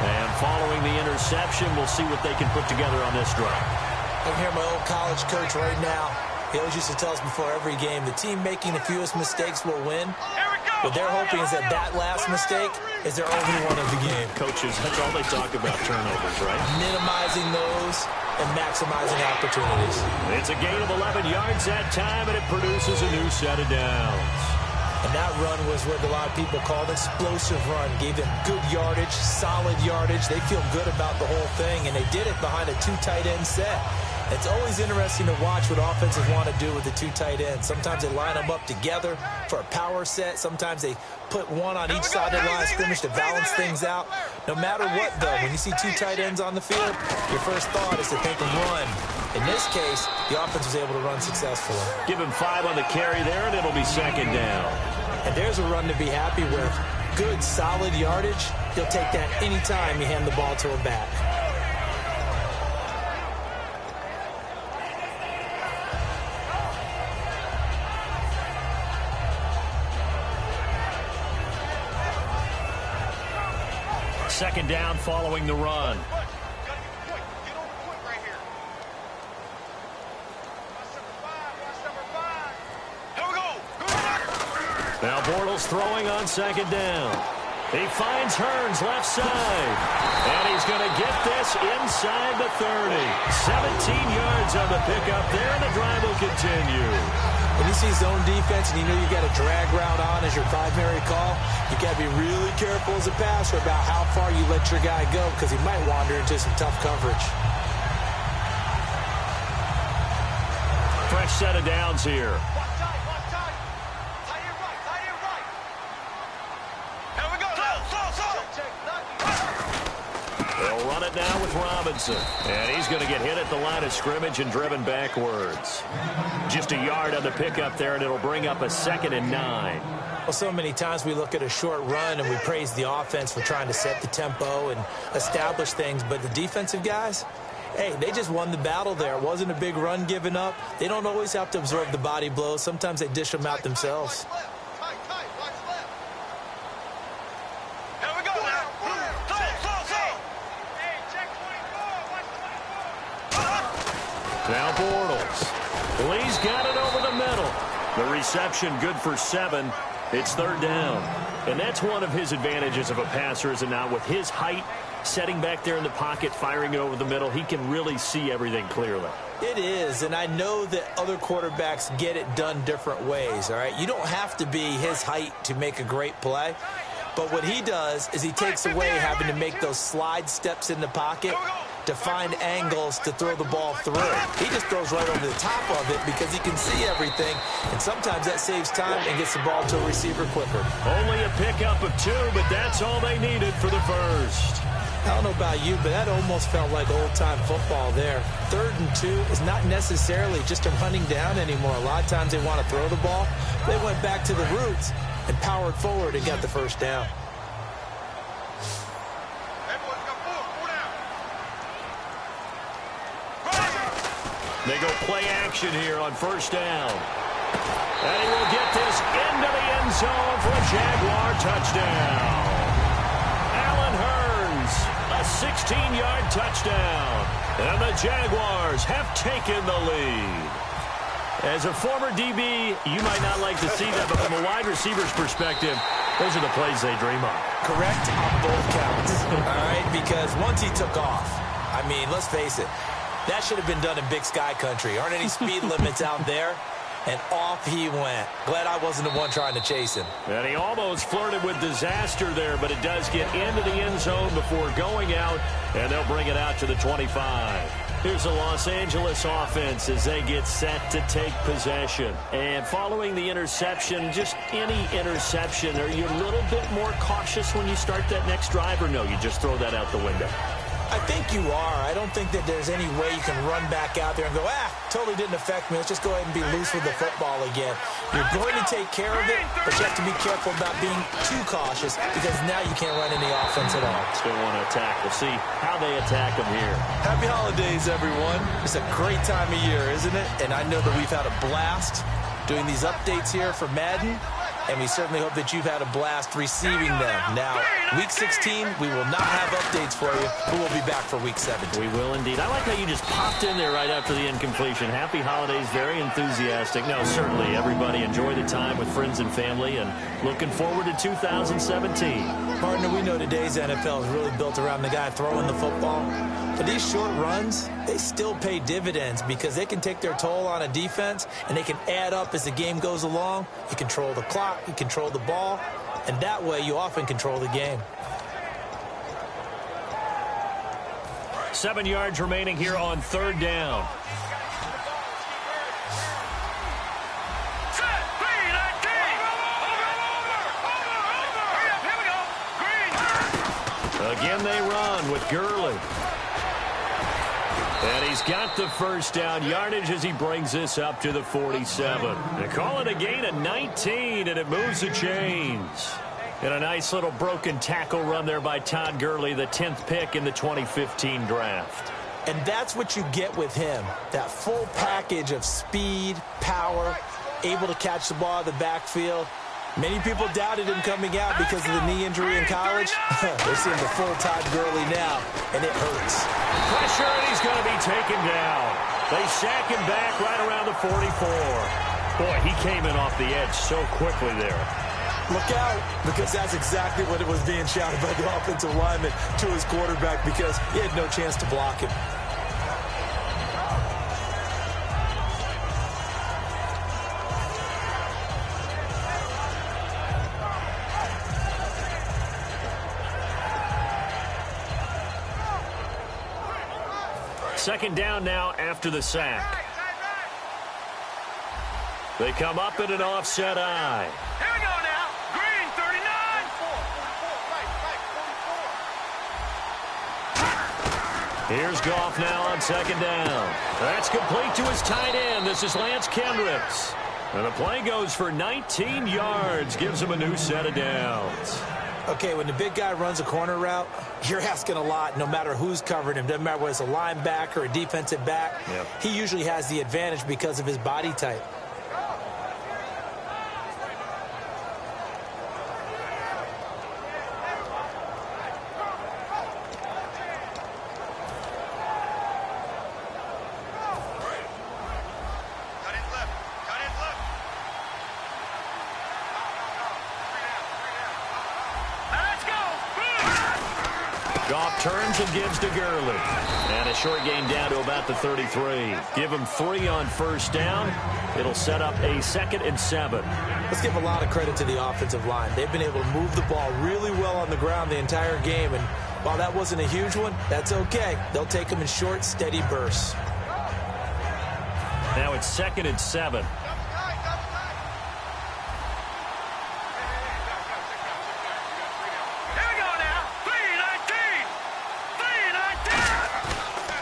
And following the interception, we'll see what they can put together on this drive. I can hear my old college coach right now. He always used to tell us before every game, the team making the fewest mistakes will win. What they're hoping is that last mistake is their only one of the game. Coaches, that's all they talk about, turnovers, right? Minimizing those and maximizing opportunities. It's a gain of 11 yards that time, and it produces a new set of downs. And that run was what a lot of people called explosive run. Gave them good yardage, solid yardage. They feel good about the whole thing, and they did it behind a 2 tight end set. It's always interesting to watch what offenses want to do with the 2 tight ends. Sometimes they line them up together for a power set. Sometimes they put one on each side of the line of scrimmage to balance things out. No matter what, though, when you see 2 tight ends on the field, your first thought is to think of run. In this case, the offense was able to run successfully. Give him 5 on the carry there, and it'll be second down. And there's a run to be happy with. Good, solid yardage. He'll take that anytime you hand the ball to a back. Second down following the run. Now Bortles throwing on second down. He finds Hearns left side. And he's going to get this inside the 30. 17 yards on the pickup there, and the drive will continue. When you see zone defense and you know you got a drag route on as your primary call, you got to be really careful as a passer about how far you let your guy go because he might wander into some tough coverage. Fresh set of downs here. They'll run it now with Robinson. And he's going to get hit at the line of scrimmage and driven backwards. Just a yard on the pickup there, and it'll bring up a 2nd and 9. Well, so many times we look at a short run and we praise the offense for trying to set the tempo and establish things. But the defensive guys, hey, they just won the battle there. It wasn't a big run given up. They don't always have to absorb the body blows. Sometimes they dish them out themselves. Now Bortles. Lee's got it over the middle. The reception good for 7. It's 3rd down. And that's one of his advantages of a passer, is it not? With his height, setting back there in the pocket, firing it over the middle, he can really see everything clearly. It is, and I know that other quarterbacks get it done different ways, all right? You don't have to be his height to make a great play. But what he does is he takes away having to make those slide steps in the pocket to find angles to throw the ball through. He just throws right over the top of it because he can see everything, and sometimes that saves time and gets the ball to a receiver quicker. Only a pickup of 2, but that's all they needed for the first. I don't know about you, but that almost felt like old-time football there. 3rd and 2 is not necessarily just a running down anymore. A lot of times they want to throw the ball. They went back to the roots and powered forward and got the first down. They go play action here on 1st down. And he will get this into the end zone for a Jaguar touchdown. Allen Hearns, a 16-yard touchdown. And the Jaguars have taken the lead. As a former DB, you might not like to see that, but from a wide receiver's perspective, those are the plays they dream of. Correct on both counts. All right, because once he took off, I mean, let's face it, that should have been done in Big Sky country. Aren't any speed limits out there? And off he went. Glad I wasn't the one trying to chase him. And he almost flirted with disaster there, but it does get into the end zone before going out, and they'll bring it out to the 25. Here's the Los Angeles offense as they get set to take possession. And following the interception, just any interception, are you a little bit more cautious when you start that next drive, or no, you just throw that out the window? I think you are. I don't think that there's any way you can run back out there and go, totally didn't affect me. Let's just go ahead and be loose with the football again. You're going to take care of it, but you have to be careful about being too cautious because now you can't run any offense at all. Still want to attack. We'll see how they attack them here. Happy holidays, everyone. It's a great time of year, isn't it? And I know that we've had a blast doing these updates here for Madden. And we certainly hope that you've had a blast receiving them. Now, Week 16, we will not have updates for you, but we'll be back for Week 17. We will indeed. I like how you just popped in there right after the incompletion. Happy holidays, very enthusiastic. No, certainly, everybody enjoy the time with friends and family, and looking forward to 2017. Partner, we know today's NFL is really built around the guy throwing the football. But these short runs, they still pay dividends because they can take their toll on a defense, and they can add up as the game goes along. You control the clock, you control the ball, and that way you often control the game. 7 yards remaining here on third down. Again, they run with Gurley. And he's got the first down yardage as he brings this up to the 47. They call it a gain of 19, and it moves the chains. And a nice little broken tackle run there by Todd Gurley, the 10th pick in the 2015 draft. And that's what you get with him, that full package of speed, power, able to catch the ball in the backfield. Many people doubted him coming out because of the knee injury in college. They're seeing the full Todd Gurley now, and it hurts. Pressure, and he's going to be taken down. They sack him back right around the 44. Boy, he came in off the edge so quickly there. Look out, because that's exactly what it was being shouted by the offensive lineman to his quarterback because he had no chance to block him. Second down now after the sack. They come up in an offset eye. Here we go now. Green, 39. Here's Goff now on second down. That's complete to his tight end. This is Lance Kendricks. And the play goes for 19 yards. Gives him a new set of downs. Okay, when the big guy runs a corner route, you're asking a lot no matter who's covering him. Doesn't matter whether it's a linebacker or a defensive back. Yep. He usually has the advantage because of his body type. Goff turns and gives to Gurley. And a short gain down to about the 33. Give him 3 on first down. It'll set up a 2nd and 7. Let's give a lot of credit to the offensive line. They've been able to move the ball really well on the ground the entire game. And while that wasn't a huge one, that's okay. They'll take them in short, steady bursts. Now it's 2nd and 7.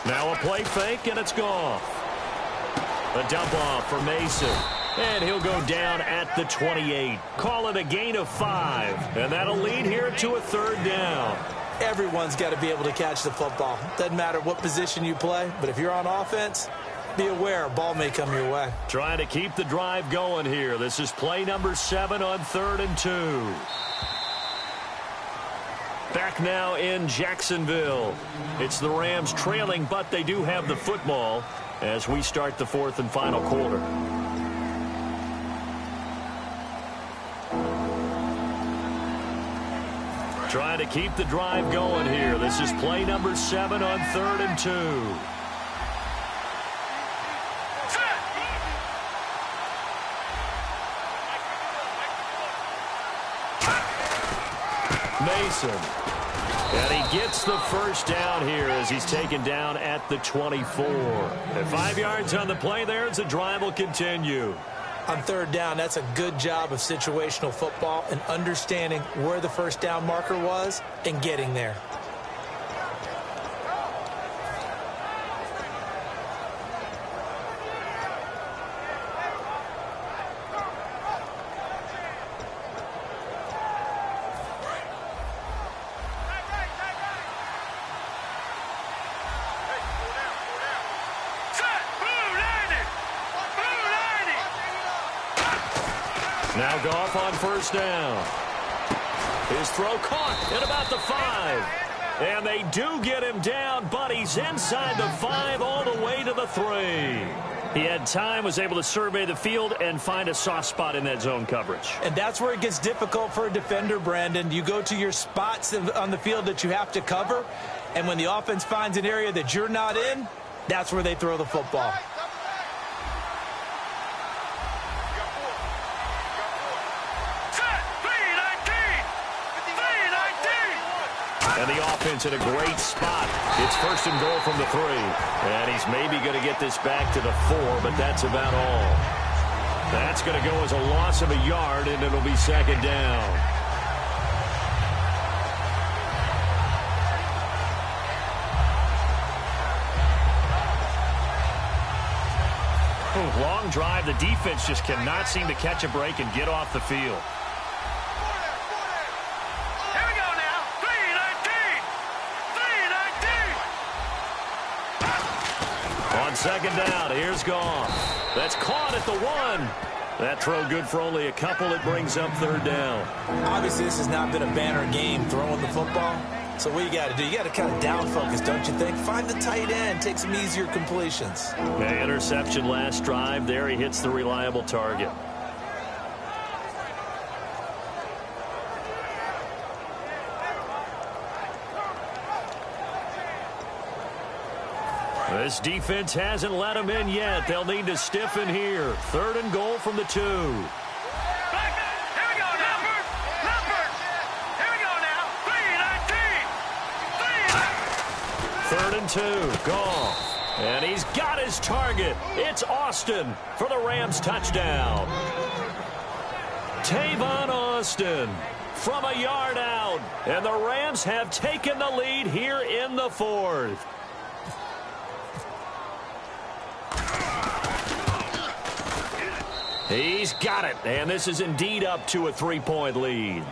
Now a play fake, and it's gone. A dump off for Mason. And he'll go down at the 28. Call it a gain of 5. And that'll lead here to a 3rd down. Everyone's got to be able to catch the football. Doesn't matter what position you play, but if you're on offense, be aware a ball may come your way. Trying to keep the drive going here. This is play number 7 on 3rd and 2. Back now in Jacksonville. It's the Rams trailing, but they do have the football as we start the 4th and final quarter. Trying to keep the drive going here. This is play number 7 on 3rd and 2. Mason. And he gets the first down here as he's taken down at the 24. And 5 yards on the play there as the drive will continue. On 3rd down, that's a good job of situational football and understanding where the first down marker was and getting there. Now Goff on first down. His throw caught at about the 5. And they do get him down, but he's inside the 5 all the way to the 3. He had time, was able to survey the field and find a soft spot in that zone coverage. And that's where it gets difficult for a defender, Brandon. You go to your spots on the field that you have to cover, and when the offense finds an area that you're not in, that's where they throw the football. And the offense in a great spot. It's 1st and goal from the 3. And he's maybe going to get this back to the 4, but that's about all. That's going to go as a loss of a yard, and it'll be 2nd down. Long drive. The defense just cannot seem to catch a break and get off the field. On 2nd down, here's Goff. That's caught at the 1. That throw good for only a couple. It brings up 3rd down. Obviously, this has not been a banner game throwing the football. So what you got to do, you got to kind of down focus, don't you think? Find the tight end, take some easier completions. The interception last drive. There he hits the reliable target. This defense hasn't let them in yet. They'll need to stiffen here. 3rd and goal from the 2. Here we go now. Number. Here we go now. 3rd and 2. Goff. And he's got his target. It's Austin for the Rams touchdown. Tavon Austin from a yard out. And the Rams have taken the lead here in the 4th. He's got it, and this is indeed up to a 3-point lead.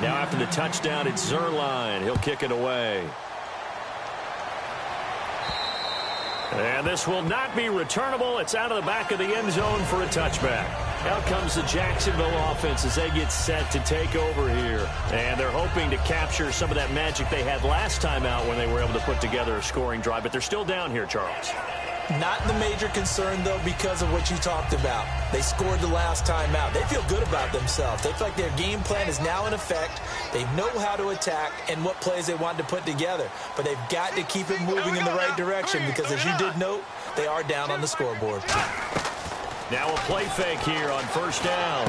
Now after the touchdown, it's Zerline. He'll kick it away. And this will not be returnable. It's out of the back of the end zone for a touchback. Out comes the Jacksonville offense as they get set to take over here. And they're hoping to capture some of that magic they had last time out when they were able to put together a scoring drive. But they're still down here, Charles. Not the major concern, though, because of what you talked about. They scored the last time out. They feel good about themselves. They feel like their game plan is now in effect. They know how to attack and what plays they want to put together. But they've got to keep it moving in the right direction because, as you did note, they are down on the scoreboard. Now a play fake here on 1st down.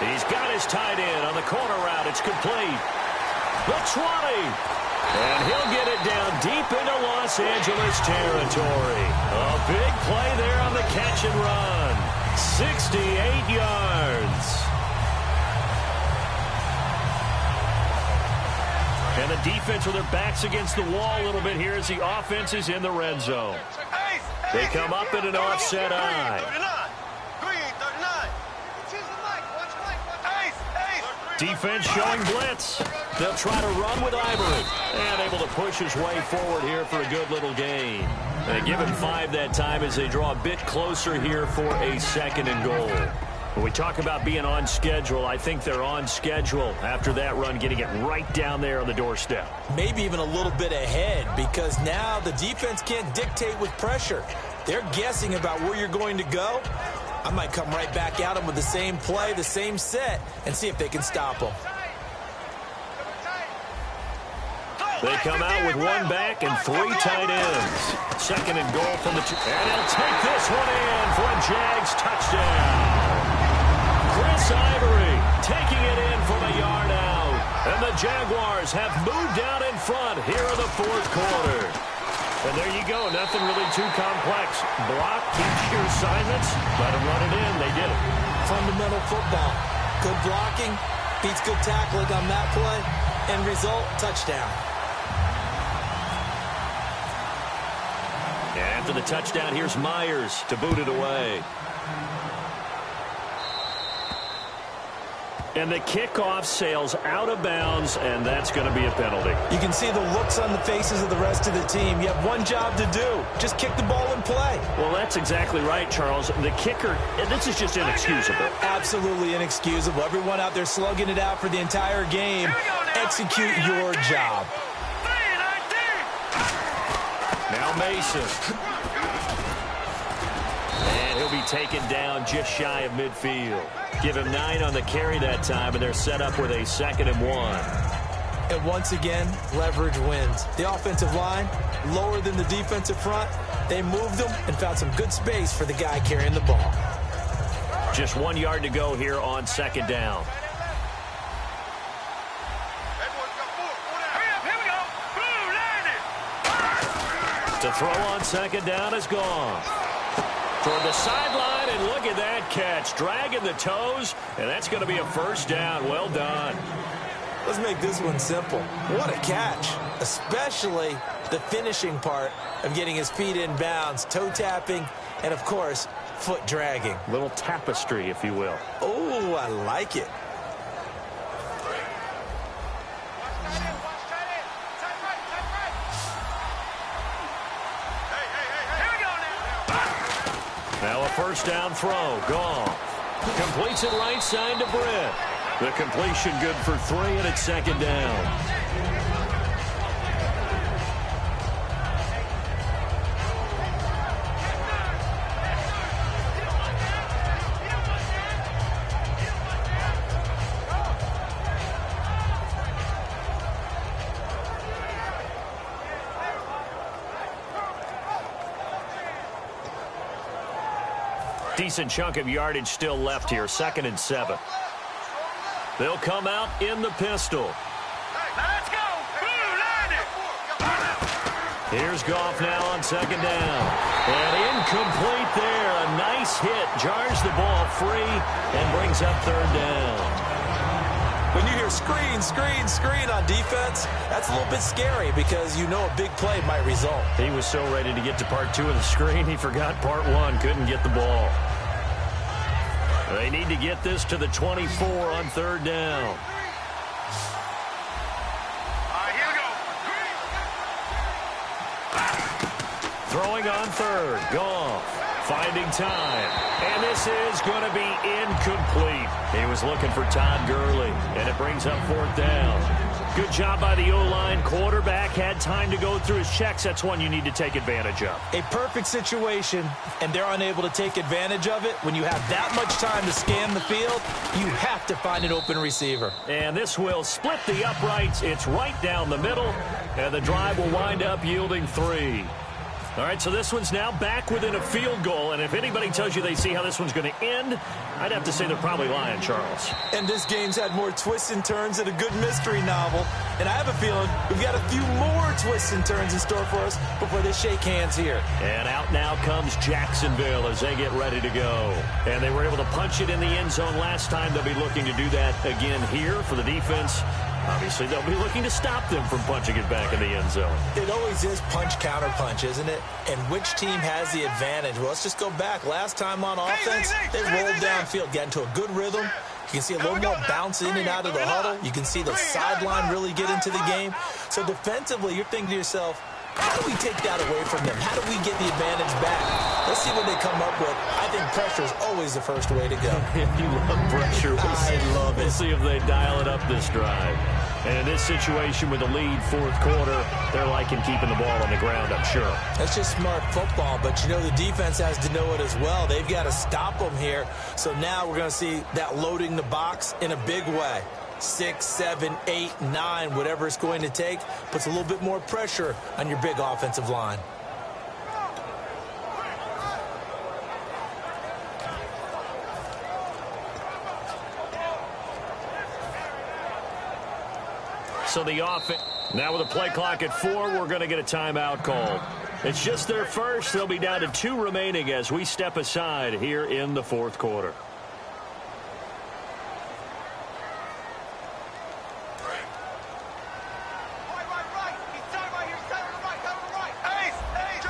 He's got his tight end on the corner route. It's complete. The 20. And he'll get it down deep into Los Angeles territory. A big play there on the catch and run. 68 yards. And the defense with their backs against the wall a little bit here as the offense is in the red zone. They come up in an offset eye. Defense showing blitz. They'll try to run with Ivory. And able to push his way forward here for a good little gain. They give him 5 that time as they draw a bit closer here for a 2nd and goal. When we talk about being on schedule, I think they're on schedule after that run, getting it right down there on the doorstep. Maybe even a little bit ahead, because now the defense can't dictate with pressure. They're guessing about where you're going to go. I might come right back at them with the same play, the same set, and see if they can stop them. They come out with one back and 3 tight ends. Second and goal from the... And he'll take this one in for a Jags touchdown. Chris Ivory taking it in from a yard out. And the Jaguars have moved out in front here in the fourth quarter. And there you go. Nothing really too complex. Block, keep your assignments, let them run it in. They did it. Fundamental football. Good blocking beats good tackling on that play. End result, touchdown. And after the touchdown, here's Myers to boot it away. And the kickoff sails out of bounds, and that's going to be a penalty. You can see the looks on the faces of the rest of the team. You have one job to do. Just kick the ball and play. Well, that's exactly right, Charles. The kicker, this is just inexcusable. Absolutely inexcusable. Everyone out there slugging it out for the entire game. Execute your job. Now Mason. And he'll be taken down just shy of midfield. Give him 9 on the carry that time, and they're set up with a 2nd and 1. And once again, leverage wins. The offensive line, lower than the defensive front. They moved them and found some good space for the guy carrying the ball. Just 1 yard to go here on 2nd down. To throw on 2nd down is gone. Toward the sideline, and look at that catch. Dragging the toes, and that's going to be a 1st down. Well done. Let's make this one simple. What a catch, especially the finishing part of getting his feet in bounds, toe tapping, and, of course, foot dragging. Little tapestry, if you will. Oh, I like it. Now a 1st down throw. Gone. Completes it right side to Britt. The completion good for 3, and it's 2nd down. Decent chunk of yardage still left here. 2nd and 7. They'll come out in the pistol. Let's go. Line it. Here's Goff now on 2nd down. And incomplete there. A nice hit. Jars the ball free and brings up 3rd down. When you hear screen, screen, screen on defense, that's a little bit scary because you know a big play might result. He was so ready to get to part 2 of the screen, he forgot part 1. Couldn't get the ball. They need to get this to the 24 on 3rd down. All right, here we go. Throwing on 3rd. Goff finding time. And this is going to be incomplete. He was looking for Todd Gurley, and it brings up 4th down. Good job by the O-line. Quarterback had time to go through his checks. That's one you need to take advantage of. A perfect situation, and they're unable to take advantage of it. When you have that much time to scan the field, you have to find an open receiver. And this will split the uprights. It's right down the middle, and the drive will wind up yielding 3. All right, so this one's now back within a field goal, and if anybody tells you they see how this one's going to end, I'd have to say they're probably lying, Charles. And this game's had more twists and turns than a good mystery novel, and I have a feeling we've got a few more twists and turns in store for us before they shake hands here. And out now comes Jacksonville as they get ready to go. And they were able to punch it in the end zone last time. They'll be looking to do that again here for the defense. Obviously, they'll be looking to stop them from punching it back in the end zone. It always is punch-counter-punch, isn't it? And which team has the advantage? Well, let's just go back. Last time on offense, they rolled downfield, got into a good rhythm. You can see a little more bounce in and out of the huddle. You can see the sideline really get into the game. So defensively, you're thinking to yourself, how do we take that away from them? How do we get the advantage back? Let's see what they come up with. I think pressure is always the first way to go. You love pressure. I love it. We'll see if they dial it up this drive. And in this situation with the lead fourth quarter, they're liking keeping the ball on the ground, I'm sure. That's just smart football, but you know the defense has to know it as well. They've got to stop them here. So now we're going to see that loading the box in a big way. 6, 7, 8, 9, whatever it's going to take, puts a little bit more pressure on your big offensive line. So the offense, now with a play clock at 4, we're going to get a timeout called. It's just their first. They'll be down to 2 remaining as we step aside here in the fourth quarter.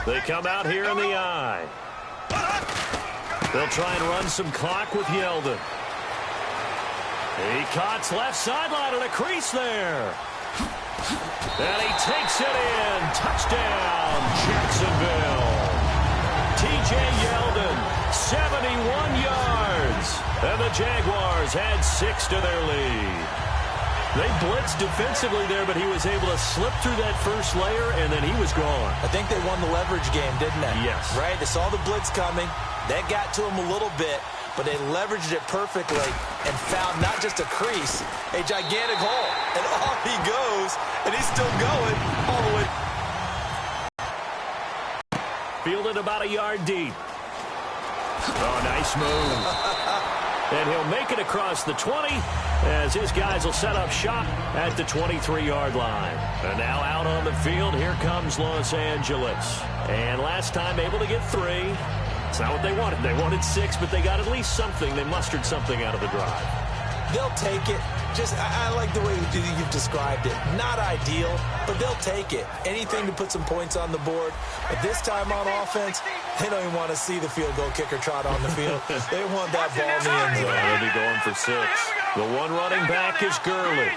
They come out here in the eye. They'll try and run some clock with Yeldon. He cuts left sideline and a crease there. And he takes it in. Touchdown, Jacksonville. T.J. Yeldon, 71 yards. And the Jaguars had 6 to their lead. They blitzed defensively there, but he was able to slip through that first layer, and then he was gone. I think they won the leverage game, didn't they? Yes. Right? They saw the blitz coming. That got to him a little bit, but they leveraged it perfectly and found not just a crease, a gigantic hole. And off he goes, and he's still going all the way. Fielded about a yard deep. Oh, nice move. And he'll make it across the 20 as his guys will set up shop at the 23-yard line. And now out on the field, here comes Los Angeles. And last time able to get 3. It's not what they wanted. They wanted 6, but they got at least something. They mustered something out of the drive. They'll take it. Just, I like the way you've described it. Not ideal, but they'll take it. Anything to put some points on the board. But this time on offense, they don't even want to see the field goal kicker trot on the field. They want that ball in the end zone. They'll be going for 6. The one running back is Gurley.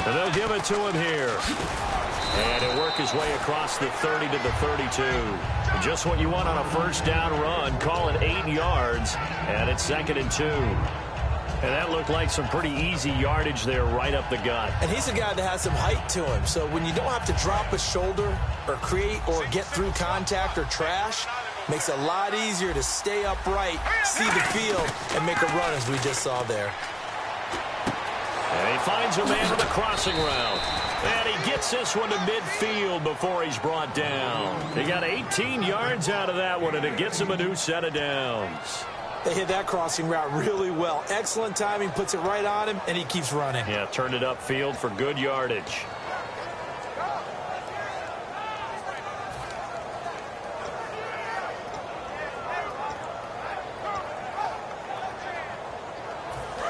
And they'll give it to him here. And he'll work his way across the 30 to the 32. Just what you want on a first down run. Call it 8 yards. And it's 2nd and 2. And that looked like some pretty easy yardage there right up the gut. And he's a guy that has some height to him. So when you don't have to drop a shoulder or create or get through contact or trash, makes it a lot easier to stay upright, see the field, and make a run as we just saw there. And he finds a man with a crossing route. And he gets this one to midfield before he's brought down. He got 18 yards out of that one, and it gets him a new set of downs. They hit that crossing route really well. Excellent timing, puts it right on him, and he keeps running. Yeah, turned it upfield for good yardage.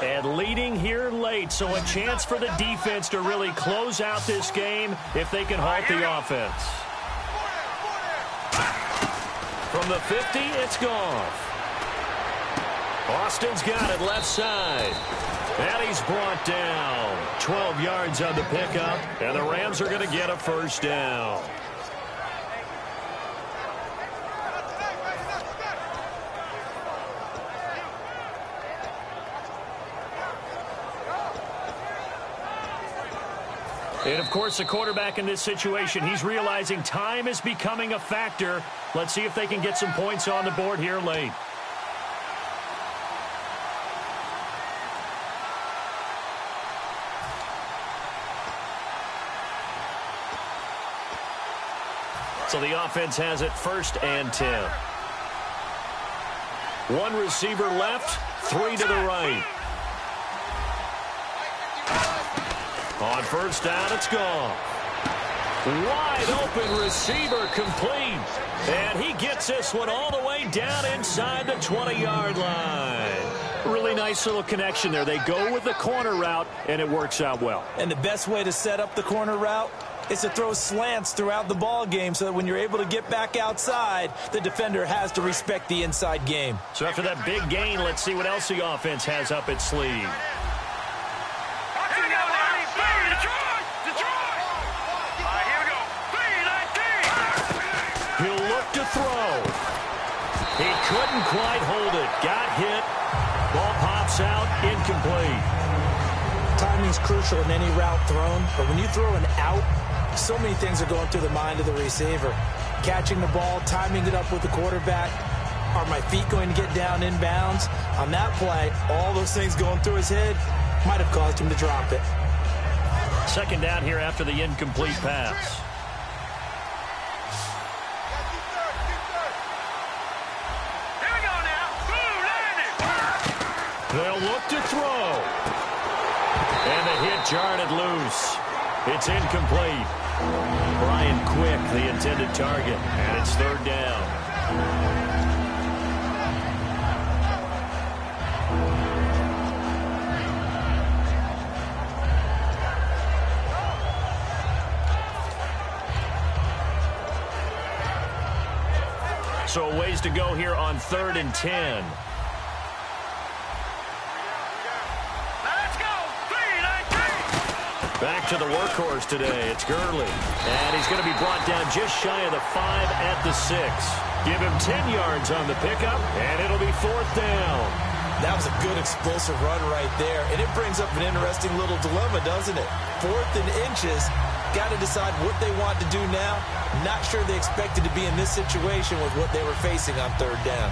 And leading here late, so a chance for the defense to really close out this game if they can halt the offense. From the 50, it's gone. Austin's got it left side. And he's brought down. 12 yards on the pickup, and the Rams are going to get a first down. And, of course, the quarterback in this situation, he's realizing time is becoming a factor. Let's see if they can get some points on the board here late. So the offense has it 1st and 10. 1 receiver left, 3 to the right. On first down, it's gone. Wide open receiver complete. And he gets this one all the way down inside the 20-yard line. Really nice little connection there. They go with the corner route, and it works out well. And the best way to set up the corner route is to throw slants throughout the ball game so that when you're able to get back outside, the defender has to respect the inside game. So after that big gain, let's see what else the offense has up its sleeve. He'll look to throw. couldn't quite hold it. Got hit. Ball pops out, incomplete. Timing's crucial in any route thrown, but when you throw an out, so many things are going through the mind of the receiver. Catching the ball, timing it up with the quarterback. Are my feet going to get down in bounds? On that play, all those things going through his head might have caused him to drop it. Second down here after the incomplete pass. Here we go now. Boom, landed. They'll look to throw. And the hit jarred it loose. It's incomplete. Brian Quick, the intended target, and it's third down. So a ways to go here on 3rd and 10. Let's go. 3-19. Back to the workhorse today. It's Gurley. And he's going to be brought down just shy of the 5 at the 6. Give him 10 yards on the pickup, and it'll be 4th down. That was a good explosive run right there, and it brings up an interesting little dilemma, doesn't it? 4th and inches. Got to decide what they want to do now. Not sure they expected to be in this situation with what they were facing on 3rd down.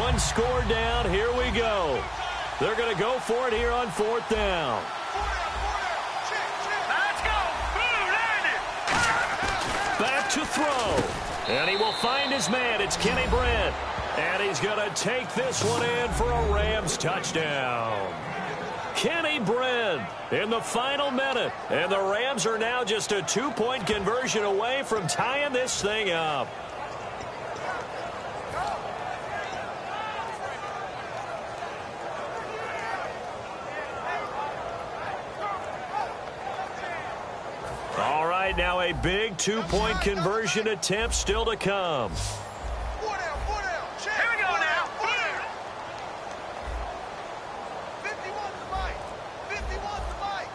One score down. Here we go. They're going to go for it here on 4th down. Let's go. Boom, landed. Back to throw. And he will find his man. It's Kenny Brent. And he's going to take this one in for a Rams touchdown. Kenny Brent in the final minute. And the Rams are now just a 2-point conversion away from tying this thing up. All right, now a big 2-point conversion attempt still to come. Here we go now. 51's the mic. 51's the mic.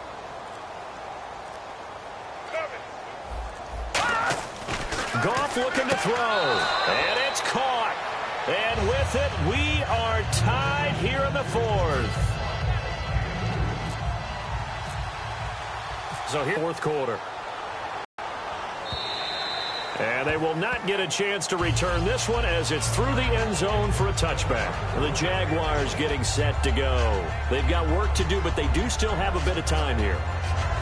Goff looking to throw. And it's caught. And with it, we are tied here in the 4th. So here, 4th quarter. And they will not get a chance to return this one as it's through the end zone for a touchback. The Jaguars getting set to go. They've got work to do, but they do still have a bit of time here.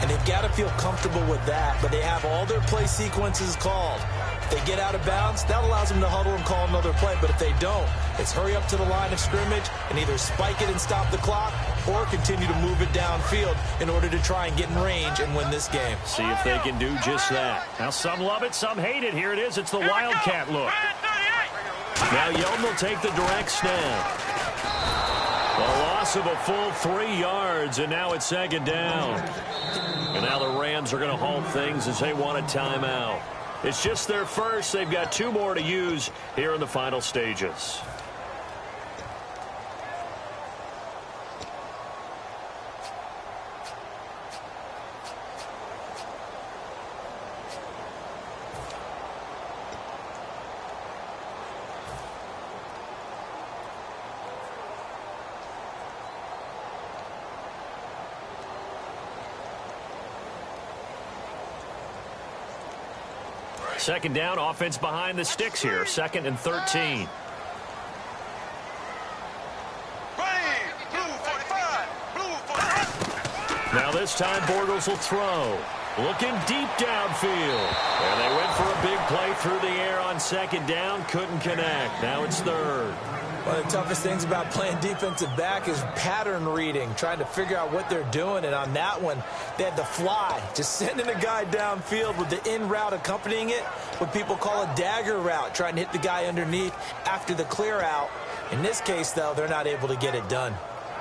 And they've got to feel comfortable with that, but they have all their play sequences called. If they get out of bounds, that allows them to huddle and call another play, but if they don't, it's hurry up to the line of scrimmage and either spike it and stop the clock or continue to move it downfield in order to try and get in range and win this game. See if they can do just that. Now, some love it, some hate it. Here it is. It's the Wildcat look. Now, Yeldon will take the direct snap. A loss of a full 3 yards, and now it's 2nd down. And now the Rams are going to halt things as they want a timeout. It's just their first. They've got 2 more to use here in the final stages. Second down, offense behind the sticks here. 2nd and 13. Now this time Bortles will throw. Looking deep downfield. And they went for a big play through the air on 2nd down. Couldn't connect. Now it's 3rd. One of the toughest things about playing defensive back is pattern reading, trying to figure out what they're doing. And on that one, they had the fly, just sending a guy downfield with the in route accompanying it, what people call a dagger route, trying to hit the guy underneath after the clear out. In this case, though, they're not able to get it done.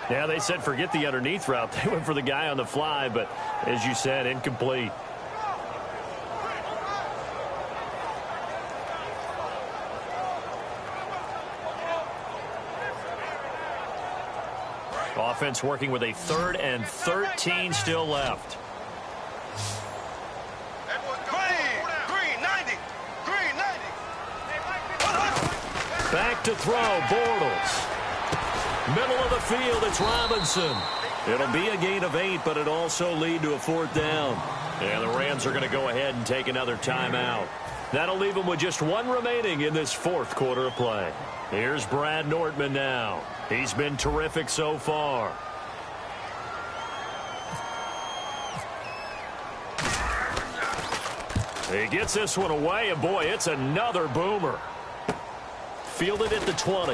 Yeah, they said forget the underneath route. They went for the guy on the fly, but as you said, incomplete. Offense working with a 3rd and 13 still left. Back to throw, Bortles. Middle of the field, it's Robinson. It'll be a gain of 8, but it also lead to a 4th down. And the Rams are going to go ahead and take another timeout. That'll leave them with just 1 remaining in this 4th quarter of play. Here's Brad Nortman now. He's been terrific so far. He gets this one away, and boy, it's another boomer. Fielded at the 20.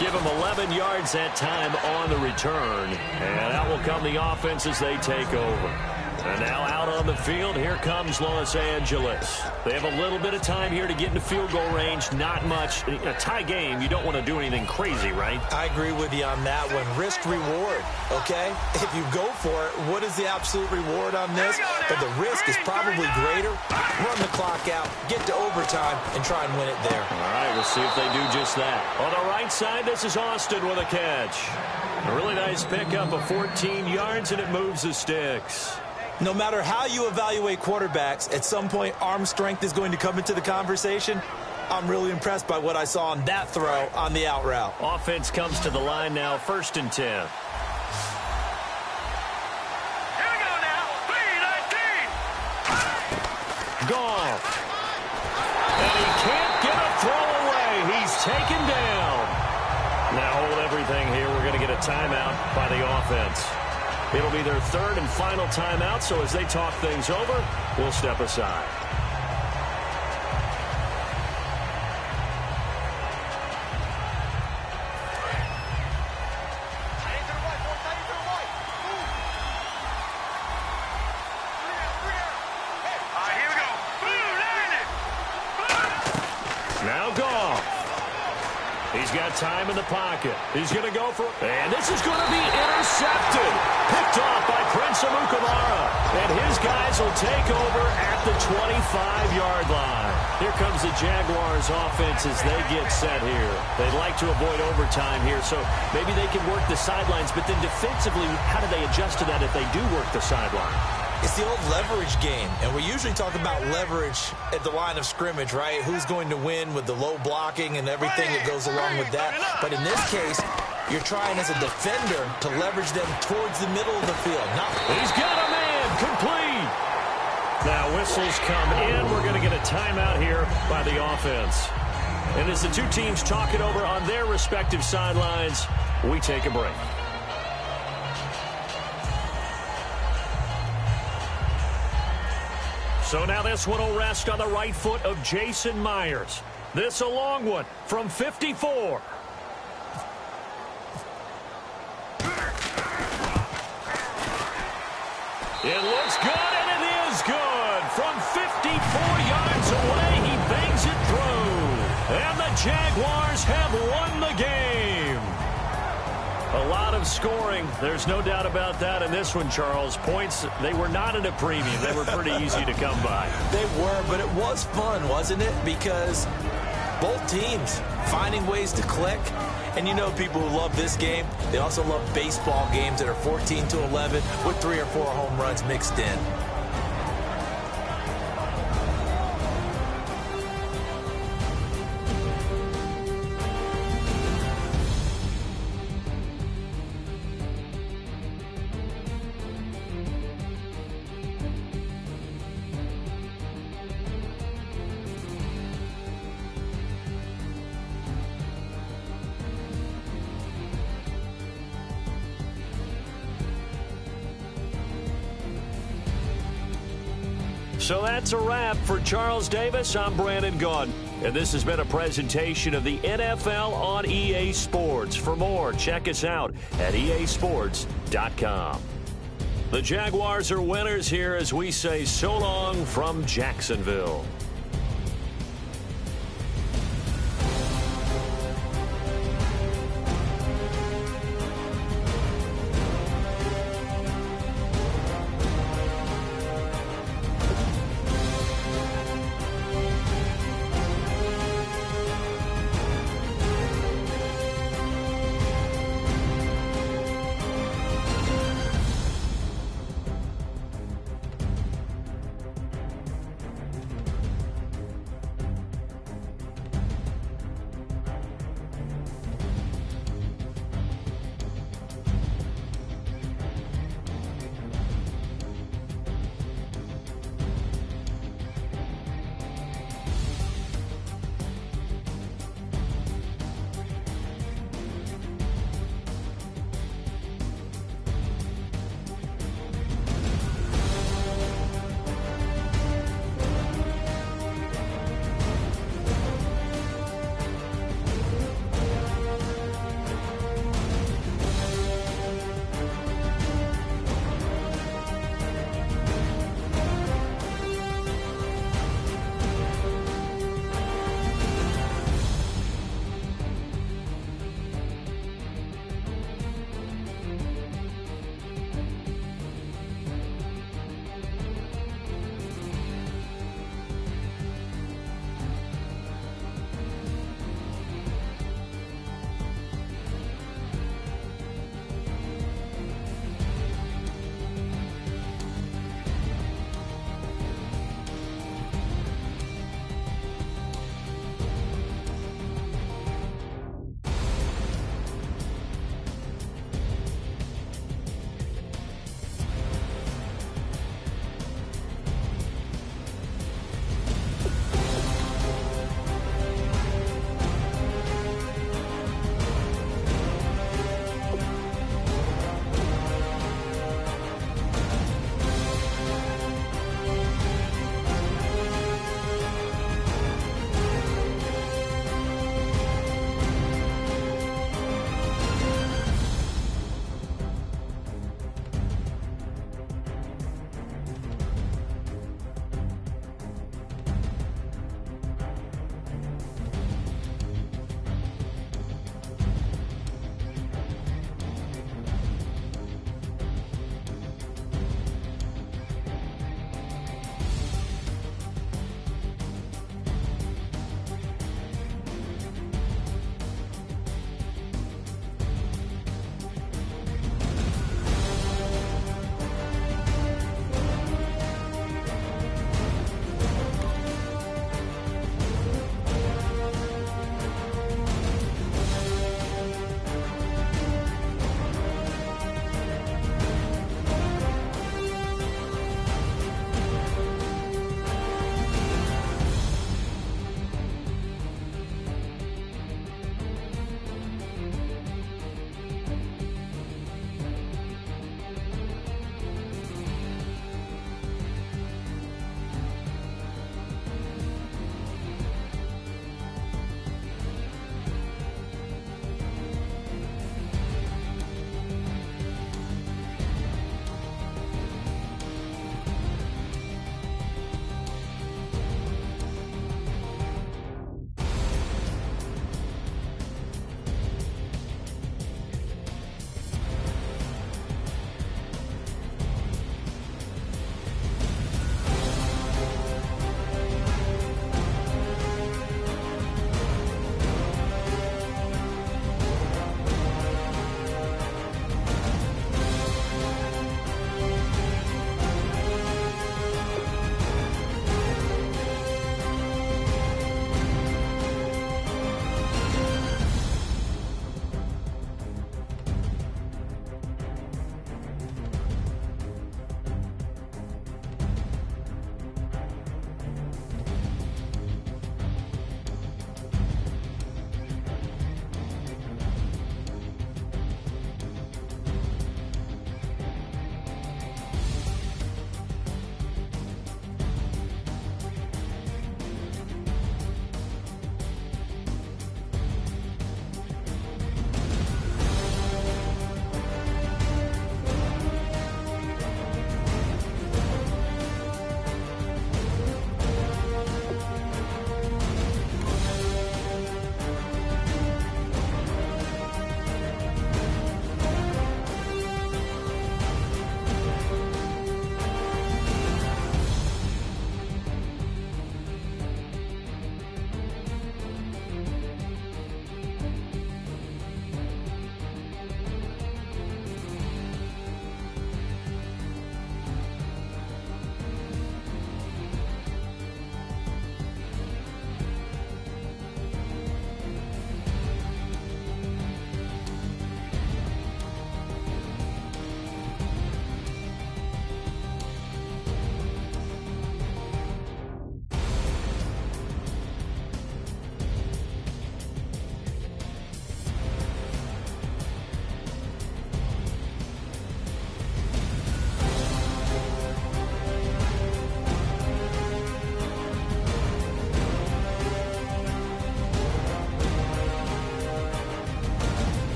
Give him 11 yards that time on the return. And out will come the offense as they take over. And now out on the field, here comes Los Angeles. They have a little bit of time here to get into field goal range. Not much. In a tie game, you don't want to do anything crazy, right? I agree with you on that one. Risk reward, okay? If you go for it, what is the absolute reward on this? But the risk is probably greater. Run the clock out, get to overtime, and try and win it there. All right, we'll see if they do just that. On the right side, this is Austin with a catch. A really nice pickup of 14 yards, and it moves the sticks. No matter how you evaluate quarterbacks, at some point arm strength is going to come into the conversation. I'm really impressed by what I saw on that throw on the out route. Offense comes to the line now, 1st and 10. Here we go now. 3-19. Goff. And he can't get a throw away. He's taken down. Now hold everything here. We're going to get a timeout by the offense. It'll be their 3rd and final timeout, so as they talk things over, we'll step aside. Here we go. Now Goff. He's got time in the pocket. He's going to go for, and this is going to be intercepted. Picked off by Prince Amukamara. And his guys will take over at the 25-yard line. Here comes the Jaguars offense as they get set here. They'd like to avoid overtime here, so maybe they can work the sidelines, but then defensively, how do they adjust to that if they do work the sideline? It's the old leverage game, and we usually talk about leverage at the line of scrimmage, right? Who's going to win with the low blocking and everything that goes along with that. But in this case, you're trying as a defender to leverage them towards the middle of the field. He's got a man complete. Now whistles come in. We're going to get a timeout here by the offense. And as the two teams talk it over on their respective sidelines, we take a break. So now this one will rest on the right foot of Jason Myers. This a long one from 54. It looks good, and it is good. From 54 yards away, he bangs it through. And the Jaguars have won the game. A lot of scoring. There's no doubt about that in this one, Charles. Points, they were not at a premium. They were pretty easy to come by. They were, but it was fun, wasn't it? Because both teams finding ways to click. And you know people who love this game, they also love baseball games that are 14-11 with 3 or 4 home runs mixed in. So that's a wrap for Charles Davis. I'm Brandon Gaudin, and this has been a presentation of the NFL on EA Sports. For more, check us out at easports.com. The Jaguars are winners here as we say so long from Jacksonville.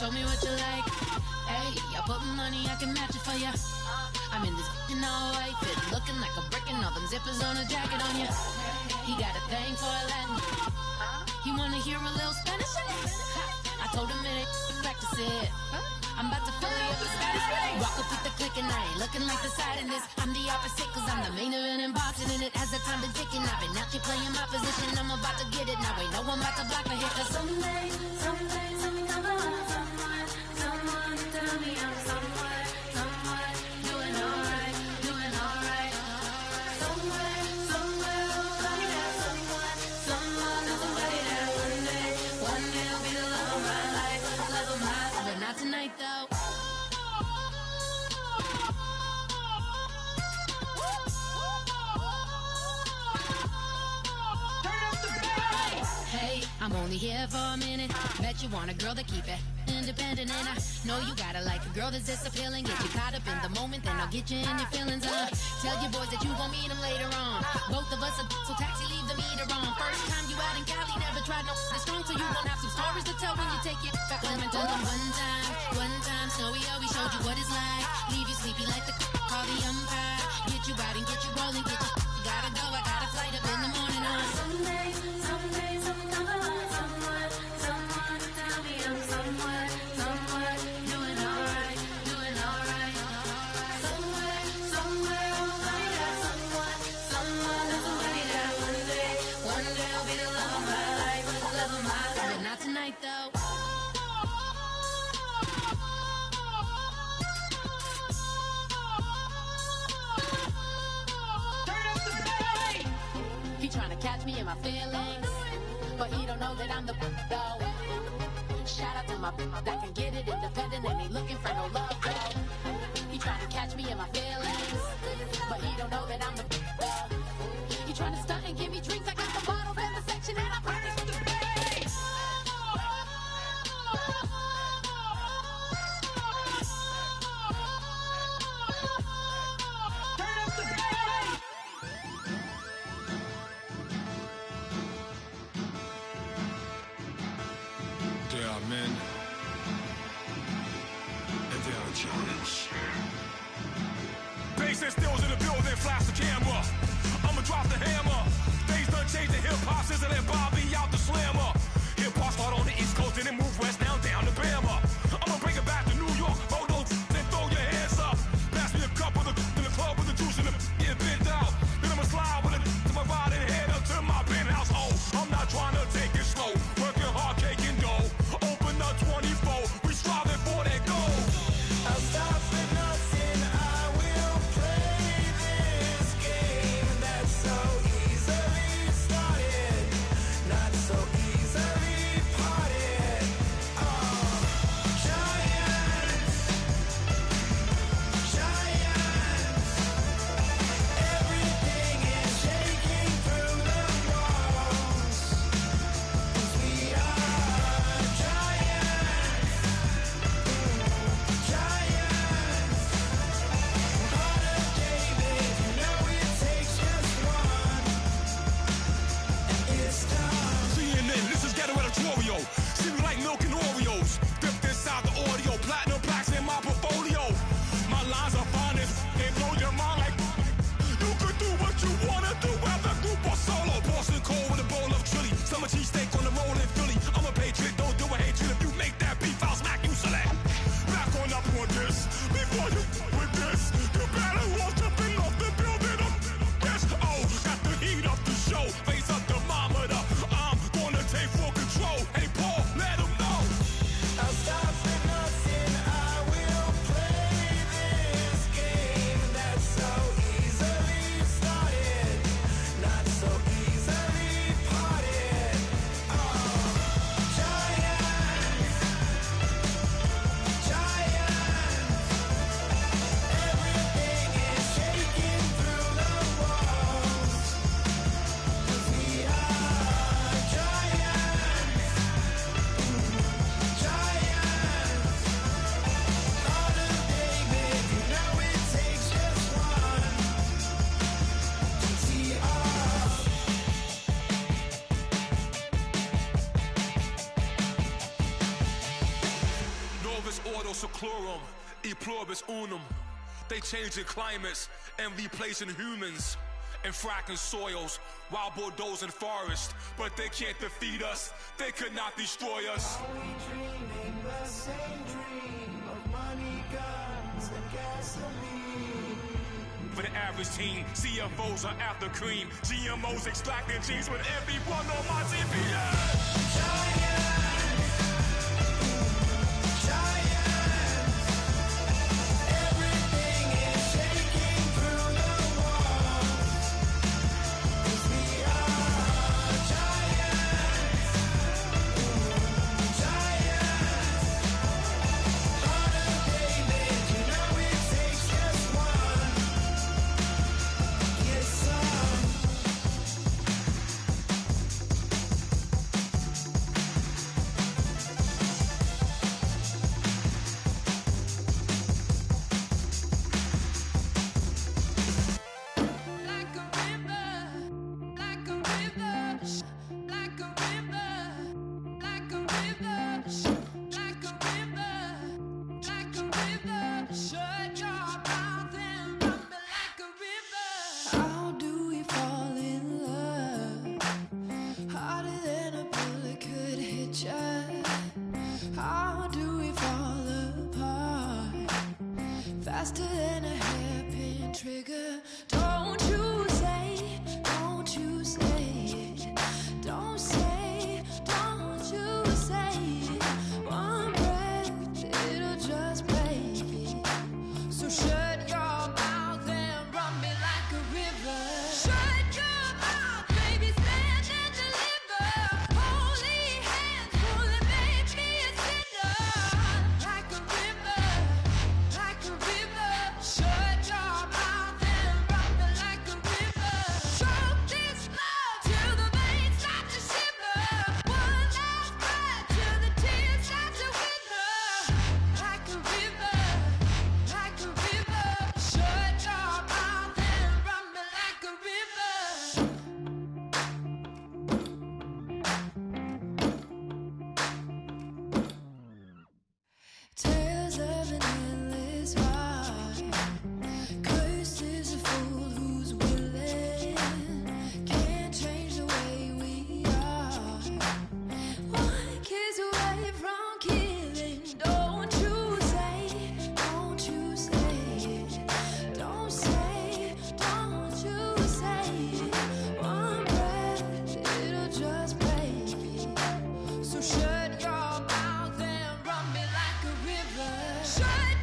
show me what you like. Hey, I put money, I can match it for ya. I'm in this in all white fit, looking like a brick and all them zippers on a jacket on ya. He got a thing for a Latin. He wanna hear a little Spanish in it. I told him it ain't practice it. I'm about to fill you up with Spanish. Walk up with the click and I ain't looking like the side in this. I'm the opposite cause I'm the main event and boxing in it. As the time been ticking, I've been out here playing my position. I'm about to get it now. Ain't no one about to block my hit. Cause someday, something come along. Someone tell me I'm someone doing alright. Somewhere, somebody that somebody that one day will be the love of my life, but not tonight though. Hey, I'm only here for a minute. Bet you want a girl to keep it independent, and I know you gotta like a girl that's this appealing. Get you caught up in the moment, then I'll get you in your feelings. Tell your boys that you gon' meet them later on. Both of us are so taxi, leave the meter on. First time you out in Cali, never tried no strong, so you gon' have some stories to tell when you take it back home and tell them one time, Snowy always showed you what it's like. Leave you sleepy like the call the umpire. Get you out and get you rolling, get you gotta go. I got a flight up in the morning on someday, something come along. Someone tell me I'm someone doing alright. Somewhere, somebody that somebody that one day will be the love of my life, but not tonight though. He tryna catch me in my feelings, but he don't know that I'm the though. Shout out to my that can get it independent and ain't looking for no love though. He tryna catch me in my feelings, but he don't know that I'm the though. He tryna stunt and give me drinks. I got the bottles in the section and I practice with the bass. Turn up the bass. There are men, and there are giants. Bass and stills in the building, flash the camera. I'ma drop the hammer. Things done changed the hip-hop, sizzle and Bobby out the slammer. Hip-hop start on the East Coast and then move west now down to Bama. I'ma bring it back to New York, hold those then throw your hands up. Pass me a cup of the in the club with the juice and the get bent out. Then I'ma slide with it to my ride and head up to my penthouse. Oh, I'm not trying to take it slow, working hard, cake and dough. Open up 24, we striving for that goal. I'll stop and I'll see. Pluribus ordo seclorum, e pluribus unum. They changing climates and replacing humans and fracking soils while bulldozing forests. But they can't defeat us, they could not destroy us. Are we dreaming the same dream of money, guns, and gasoline? For the average teen, CFOs are after cream. GMOs extracting genes with everyone on my TV. Faster than a hairpin trigger. Don't you say, don't you say it. Don't say, don't you say it. One breath, it'll just break it. So shut your mouth and run me like a river. Shut your mouth, baby, stand and deliver. Holy hands, pull and make me a sinner. Like a river, like a river. Shut your mouth and run me like a river. Choke this love till the veins start to shiver. One last breath till the tears start to wither. Like a river, like a river. Shut your mouth and run me like a river. Tales of an endless ride. Cursed is a fool who's willing. Can't change the way we are. One kiss away from killing. Don't you say it. Don't say, don't you say it. One breath, it'll just break it. So shut your mouth and run me like a river. Shut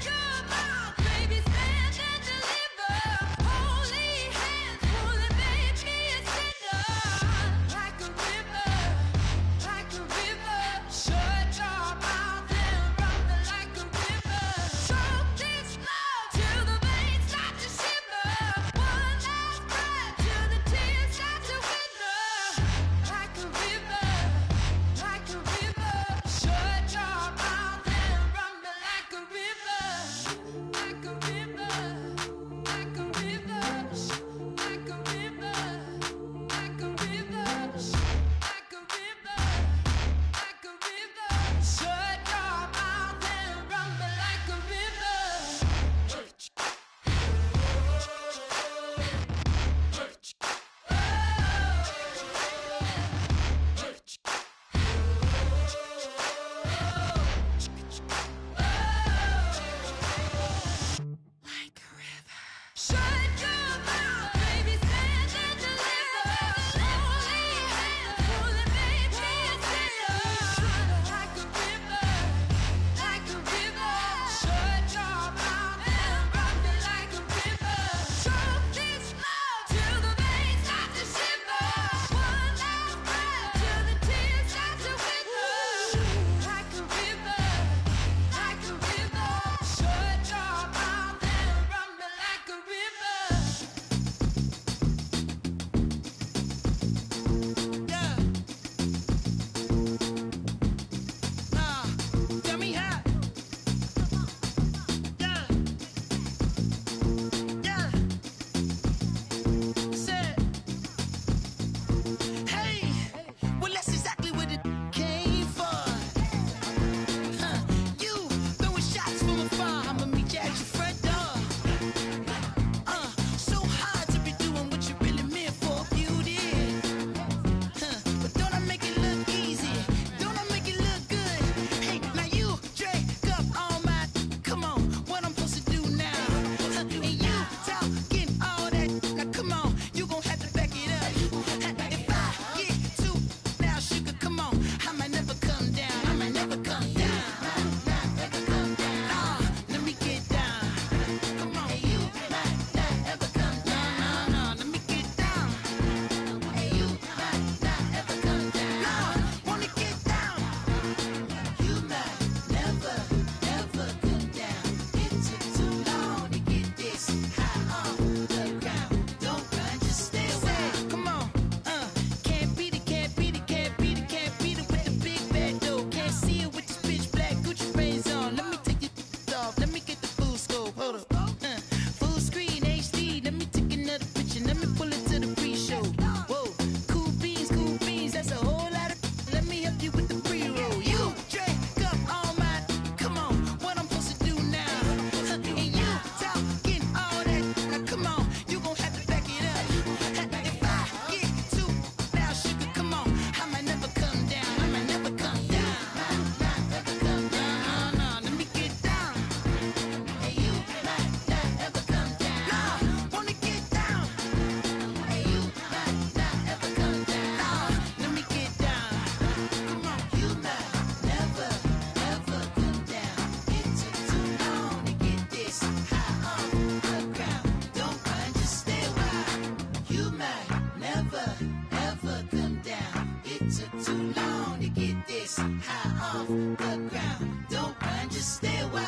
just stay a while.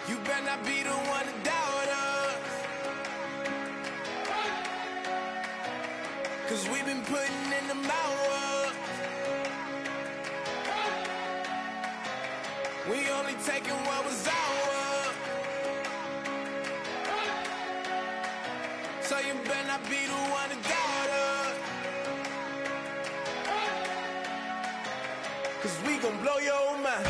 You better not be the one to doubt us, 'cause we've been putting in the hours. We only taking what was ours. So you better not be the one to doubt us, 'cause we gon' blow your mind.